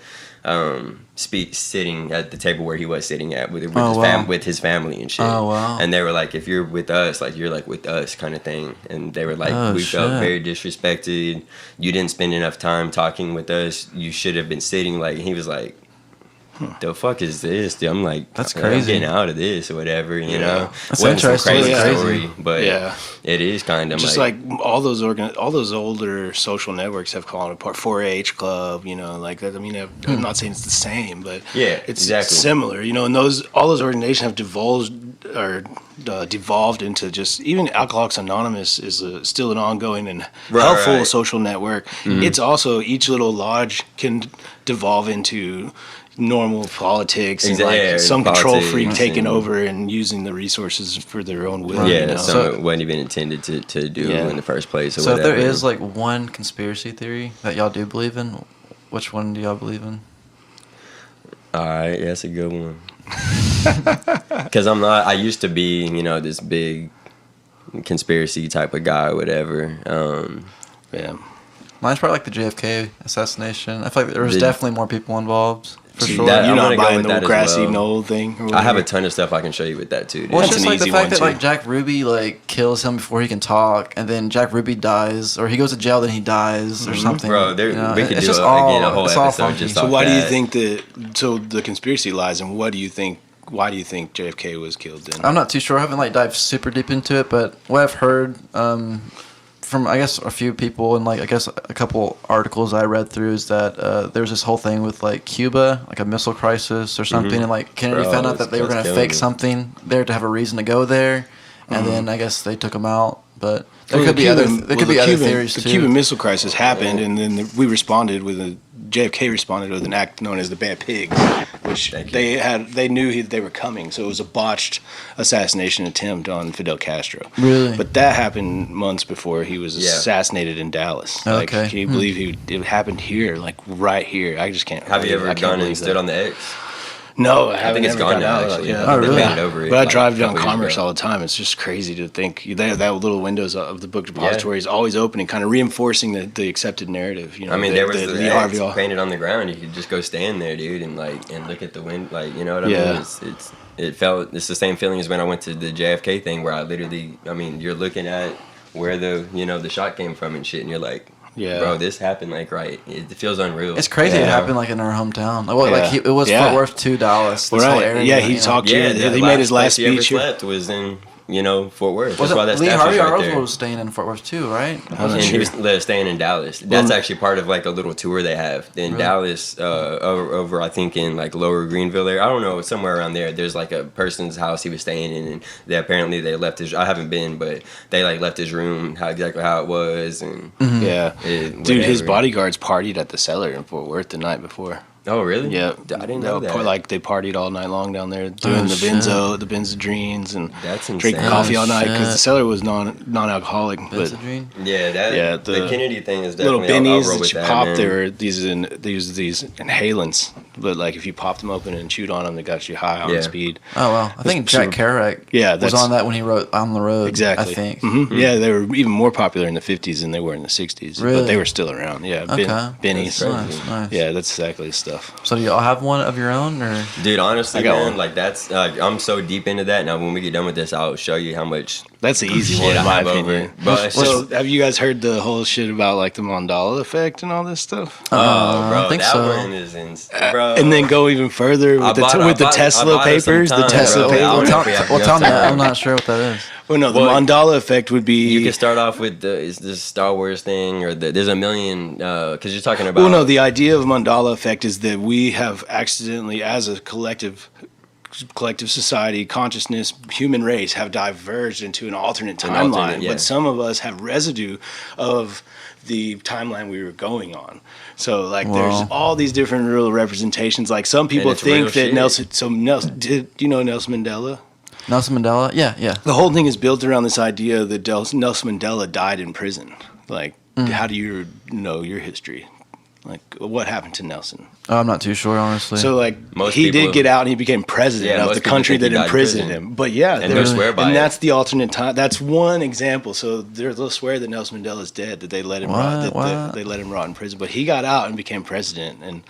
sitting at the table where he was sitting at with his family and shit. Oh wow! And they were like, if you're with us, like you're like with us, kind of thing. And they were like, we felt very disrespected. You didn't spend enough time talking with us. You should have been sitting. Like, and he was like, the fuck is this? Dude, I'm like, that's crazy. I'm getting out of this or whatever, That's wasn't some crazy crazy. story, but it is kind of just like all those older social networks have fallen apart. 4-H club, like that. I mean, I'm not saying it's the same, but it's exactly similar, and all those organizations have devolved into just even Alcoholics Anonymous is still an ongoing and helpful social network. Mm-hmm. It's also each little lodge can devolve into normal politics and like some control freak taking over and using the resources for their own will. Yeah, so it wasn't even intended to do in the first place. Or so whatever. If there is like one conspiracy theory that y'all do believe in, which one do y'all believe in? All right, that's a good one. Because I used to be, this big conspiracy type of guy or whatever. Mine's probably like the JFK assassination. I feel like there was definitely more people involved. For sure. You're not buying the grassy knoll thing? I have a ton of stuff I can show you with that too. Dude. Well, it's just like the fact that like Jack Ruby like kills him before he can talk, and then Jack Ruby dies, or he goes to jail, then he dies, or something. Bro, we could do a whole episode just so why do you think the conspiracy lies, and why do you think JFK was killed then? I'm not too sure. I haven't like dived super deep into it, but what I've heard from I guess a few people and like I guess a couple articles I read through is that there was this whole thing with like Cuba, like a missile crisis or something, and like Kennedy found out that they were going to fake something there to have a reason to go there, and then I guess they took him out. But there could be other theories too. The Cuban Missile Crisis happened, and then we responded with JFK responded with an act known as the Bad Pig, which they knew they were coming, so it was a botched assassination attempt on Fidel Castro. Really? But that happened months before he was assassinated in Dallas. Like, okay. Can you believe it happened here, like right here? I just can't. Have you ever gone and stood on the X? No, I think it's gone now. Actually, Oh, really? Over it, but I drive down Commerce all the time. It's just crazy to think that little windows of the book depository is always open and kind of reinforcing the accepted narrative. I mean, there was the X painted on the ground. You could just go stand there, dude, and look at the wind. Like, you know what I mean? It's the same feeling as when I went to the JFK thing, where you're looking at where the shot came from and shit, and you're like. Yeah, bro, this happened right. It feels unreal. It's crazy. It happened like in our hometown. It was Fort Worth to Dallas. This whole area. Yeah, he talked. He made his last speech. He ever slept was in Fort Worth. That's why that Lee Harvey Oswald was staying in Fort Worth too, right? And he was staying in Dallas. That's actually part of like a little tour they have in Dallas, over I think in like Lower Greenville area. I don't know, somewhere around there. There's like a person's house he was staying in, and they left his. I haven't been, but they like left his room exactly how it was, and dude, his bodyguards partied at the Cellar in Fort Worth the night before. Oh, really? Yeah. I didn't know that. Like, they partied all night long down there doing the benzodrines and that's drinking coffee all night because the Cellar was non-alcoholic. Benzodrine? The Kennedy thing is definitely... Little bennies that you pop, they use these inhalants. But, like, if you popped them open and chewed on them, they got you high on speed. Oh, well. I think Jack Kerouac was on that when he wrote On the Road, exactly. I think. Mm-hmm. Yeah, they were even more popular in the 50s than they were in the 60s. Really? But they were still around. Yeah, bennies. Nice. Yeah, that's exactly the stuff. stuff. So do y'all have one of your own, or? Dude, honestly, I got man, one. like that's I'm so deep into that. Now, when we get done with this, I'll show you how much That's the easy one, shit I in my have opinion. over. But it's So, just, have you guys heard the whole shit about like the Mandela effect and all this stuff? bro, I think that so. one is bro. And then go even further with the Tesla papers. The Tesla papers. Well, tell me. I'm not sure what that is. Well, no, the Well, Mandela effect would be. You can start off with is this Star Wars thing, or there's a million because you're talking about. Well, no, the idea of Mandela effect is that we have accidentally, as a collective society, consciousness, human race, have diverged into an alternate timeline. Yeah. But some of us have residue of the timeline we were going on. So, like, there's all these different real representations. Like, some people think that Nelson. Did you know Nelson Mandela? Nelson Mandela? Yeah. The whole thing is built around this idea that Nelson Mandela died in prison. Like, how do you know your history? Like, what happened to Nelson? Oh, I'm not too sure, honestly. So, like, Most he people- did get out and he became president of most the people country think he that died in imprisoned prison. him. But yeah, And they'll swear by and it. that's the alternate time. That's one example. So they'll swear that Nelson Mandela's dead, that they let him rot, that they let him rot in prison. But he got out and became president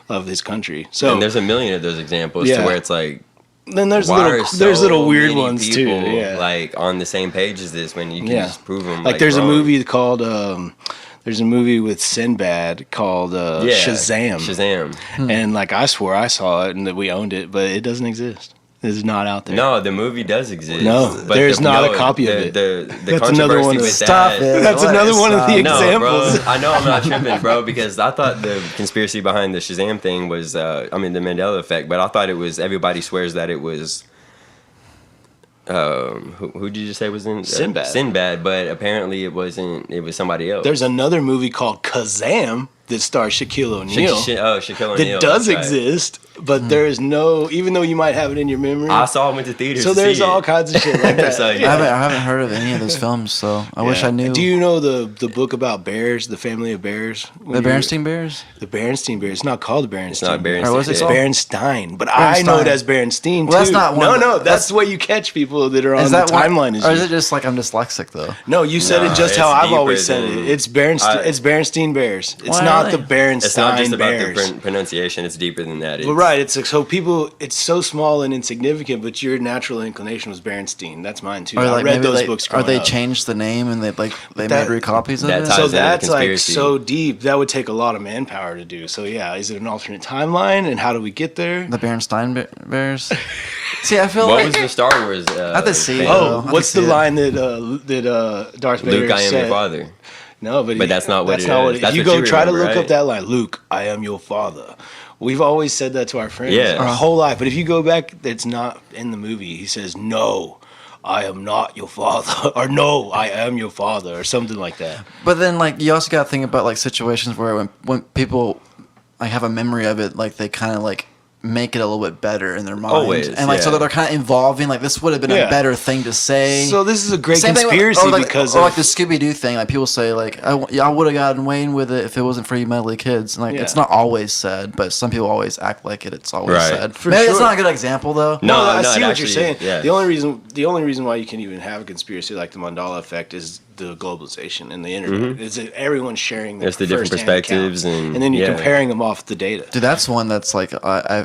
of his country. So And there's a million of those examples to where it's like. then there's Why are little weird many ones too. people, Yeah, like on the same page as this when you can just prove them. Like there's wrong. a movie called there's a movie with Sinbad called Shazam. Shazam. And like I swore I saw it and that we owned it, but it doesn't exist. It's not out there. No, the movie does exist. No, but there's not a copy of it. The That's another one controversy of- with Stop that. it. That's What? another one of the Stop. No, bro. examples. I know I'm not tripping, bro, because I thought the conspiracy behind the Shazam thing was, the Mandela effect, but I thought it was, everybody swears that it was, who did you just say was in? Sinbad. Sinbad, but apparently it wasn't, it was somebody else. There's another movie called Kazam that stars Shaquille O'Neal Shaquille O'Neal. that does that's right. exist, but there is no, even though you might have it in your memory. I saw him at the theater. So there's all kinds of shit like that. So, I haven't heard of any of those films, so I wish I knew. Do you know the book about bears, the family of bears? The Berenstein Bears? The Berenstein Bears. It's not called the Berenstein. It's not Bears. Berenstain. Or was it It's called? Berenstein, but I know it as Berenstein too. Well, that's not one. No, that's the way you catch people that are on Is the that timeline. or is it just like I'm dyslexic though? No, you said No, it just it's how I've deeper always said than- it. It's Berenstein. It's Berenstein Bears. It's not the Berenstein It's not just about Bears. the pronunciation. It's deeper than that. It's, Well, right. It's like, so people. It's so small and insignificant, but your natural inclination was Berenstein. That's mine too. Or I like read maybe those they, books. or growing they up. changed the name and they That- made recopies of that's it. how- So into the that's like conspiracy. so deep. That would take a lot of manpower to do. So yeah, is it an alternate timeline, and how do we get there? The Berenstein Bears. See, I feel What like was the Star Wars? I have to see thing? it. Oh, I what's can the see it. line that Darth Vader Luke, I am said? your father. No, but that's not what that's it not is. what it is. That's If you what go you try to remember, look right? up that line, Luke, I am your father. We've always said that to our friends Yeah. our whole life. But if you go back, it's not in the movie. He says, "No, I am not your father," or "No, I am your father," or something like that. But then, like, you also got to think about like situations where when people like have a memory of it, like they kind of like make it a little bit better in their mind. Always, and like so yeah. that they're kind of involving. Like this would have been Yeah. a better thing to say. So this is a great Same thing with- conspiracy or like, because or of, like the Scooby Doo thing. Like people say, like I would have gotten Wayne with it if it wasn't for you meddly kids. And like Yeah. it's not always said, but some people always act like it. It's always Right. said. For Maybe it's sure. not a good example though. No, I no, see it what actually- you're saying. yeah. The only reason why you can even have a conspiracy like the Mandela effect is the globalization and the internet. Is that everyone's sharing their It's the different firsthand perspectives accounts. and- then you're yeah. comparing them off the data. Dude, that's one that's like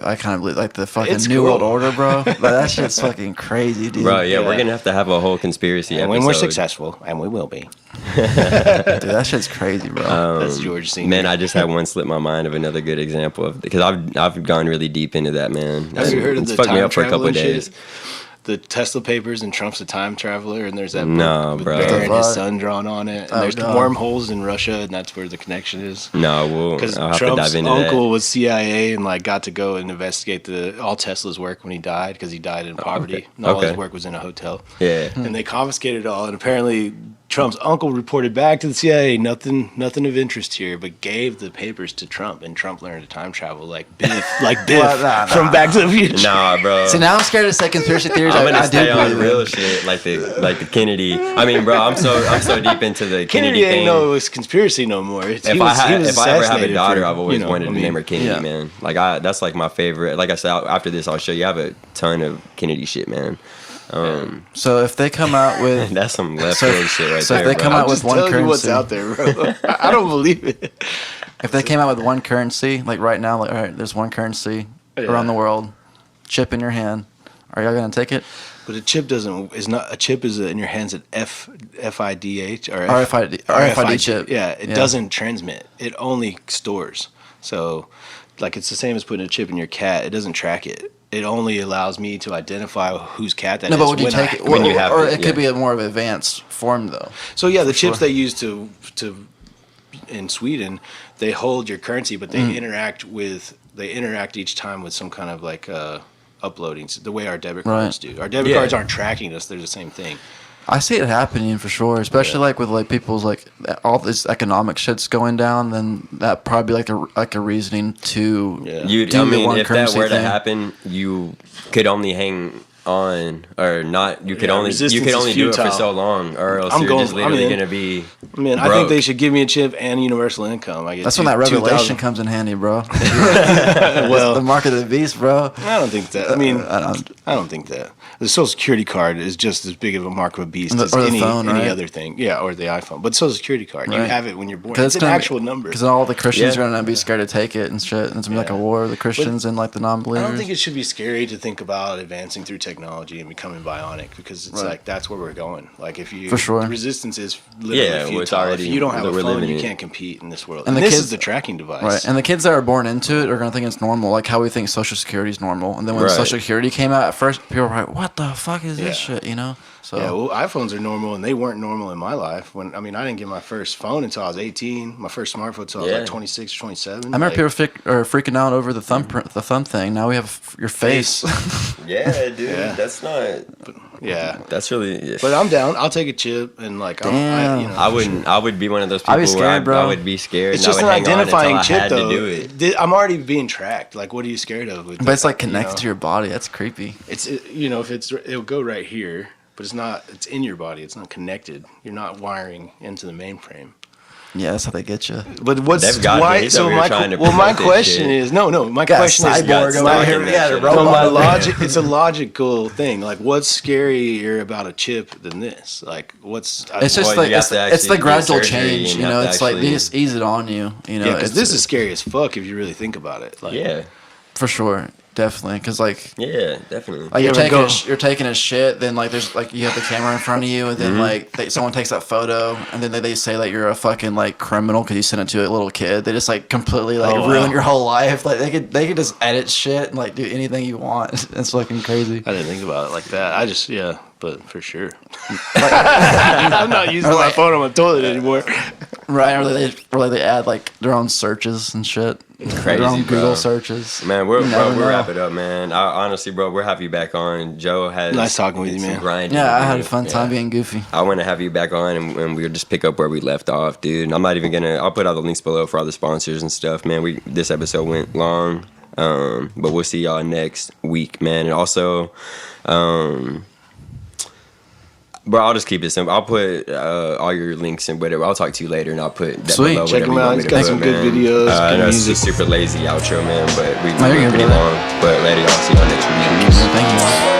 I kind of believe like the fucking It's New cool. World Order, bro. Like, that shit's fucking crazy, dude. Bro, yeah, Yeah. we're gonna have a whole conspiracy And episode. when we're successful, and we will be. Dude, that shit's crazy, bro. That's George Senior. Man, I just had one slip my mind of another good example of because I've gone really deep into that, man. Have you heard of It's the fucked me time up for a couple traveling of days. shit? The Tesla papers and Trump's a time traveler, and there's that No, book with bro. Bear and his Fuck. son drawn on it, and Oh, there's God. wormholes in Russia, and that's where the connection is. No, Because I'll have to Trump's dive into uncle was CIA and like got to go and investigate all Tesla's work when he died because he died in poverty. And all his Okay. work was in a hotel. that. Yeah. And they confiscated it all. And apparently Trump's uncle reported back to the CIA, nothing of interest here, but gave the papers to Trump. And Trump learned to time travel like Biff, Well, nah, from Back to the Future. Nah, bro. See, now I'm scared to say conspiracy theories. I'm gonna I do stay on believe real it. shit like the Kennedy. I mean, bro, I'm so deep into the Kennedy Kennedy ain't thing. no conspiracy no more. If I ever have a daughter, I've always wanted to to name her Kennedy, yeah. man. Like that's like my favorite. Like I said, after this, I'll show you. I have a ton of Kennedy shit, man. So if they come out with That's some left So- field shit right so if there. they come bro. out with Just one telling you what's currency. out there, bro. I don't believe it. If they came out with one currency, like right now, like all right, there's one currency around the world, chip in your hand. Are y'all gonna take it? But a chip is in your hands at FIDH or RFID chip. Yeah, it doesn't transmit. It only stores. So, like, it's the same as putting a chip in your cat. It doesn't track it. It only allows me to identify whose cat that is. No, but would you take it? When you have or it, it could be a more of an advanced form, though. So yeah, the chips they use to in Sweden, they hold your currency, but they interact each time with some kind of like uploading, the way our debit cards do. Our debit cards aren't tracking us; they're the same thing. I see it happening for sure, especially like with like people's like all this economic shit's going down. Then that probably like a reasoning to I mean, if that were to happen, you could only hang on or not. You could only do it for so long, or else you're just literally gonna be. Man, I think they should give me a chip and universal income. That's when that revelation comes in handy, bro. Well, the mark of the beast, bro. I don't think that. I mean, I don't think that. The Social Security card is just as big of a mark of a beast as any other thing. Yeah, or the iPhone. But Social Security card, you have it when you're born. It's an actual number. Because all the Christians are going to be scared to take it and shit. And it's going to be like a war of the Christians and like the non-believers. I don't think it should be scary to think about advancing through technology and becoming bionic, because it's like that's where we're going. Like if you, for sure, the resistance is literally futile. If you don't have a phone, you can't compete in this world. And this is the tracking device. Right. And the kids that are born into it are going to think it's normal, like how we think Social Security is normal. And then when Social Security came out, at first people were like, "What the fuck is this shit?" You know. So yeah, well, iPhones are normal, and they weren't normal in my life. I didn't get my first phone until I was 18. My first smartphone until I was like 26 or 27. I remember people are freaking out over the thumb thing. Now we have your face. Yeah, dude, that's not. That's really. Yeah. But I'm down. I'll take a chip and like. I would be one of those people. I'd be scared, where bro. I would be scared. It's just an identifying chip, though. To do it. I'm already being tracked. Like, what are you scared of? But it's like connected to your body. That's creepy. It'll go right here. But it's not. It's in your body. It's not connected. You're not wiring into the mainframe. Yeah, that's how they get you. But what's why? So my question is My question is my logic. It's a logical thing. Like, what's scarier about a chip than this? Like, what's? It's just like it's the gradual change. You know, it's like they just ease it on you. You know, yeah, because this is scary as fuck if you really think about it. Like, yeah, for sure. Definitely, because like definitely. Like you're taking a shit, then like there's like you have the camera in front of you, and then like someone takes that photo, and then they say that you're a fucking like criminal because you sent it to a little kid. They just like completely like ruin your whole life. Like they could just edit shit and like do anything you want. It's fucking crazy. I didn't think about it like that. I just but for sure. I'm not using my phone on my toilet anymore. Right, or they add like their own searches and shit. It's crazy, their own bro. Google searches. Man, we'll wrap it up, man. Honestly, bro, we'll have you back on. Joe has nice talking with you, man. Yeah, I had a fun time being goofy. I want to have you back on, and we'll just pick up where we left off, dude. And I'm not even I'll put all the links below for all the sponsors and stuff, man. This episode went long, but we'll see y'all next week, man. And also, bro, I'll just keep it simple. I'll put all your links and whatever. I'll talk to you later, and I'll put that below. Check him out. He's got some good videos. I know it's a super lazy outro, man, but we went pretty long. But later, y'all see y'all next week. Thank you.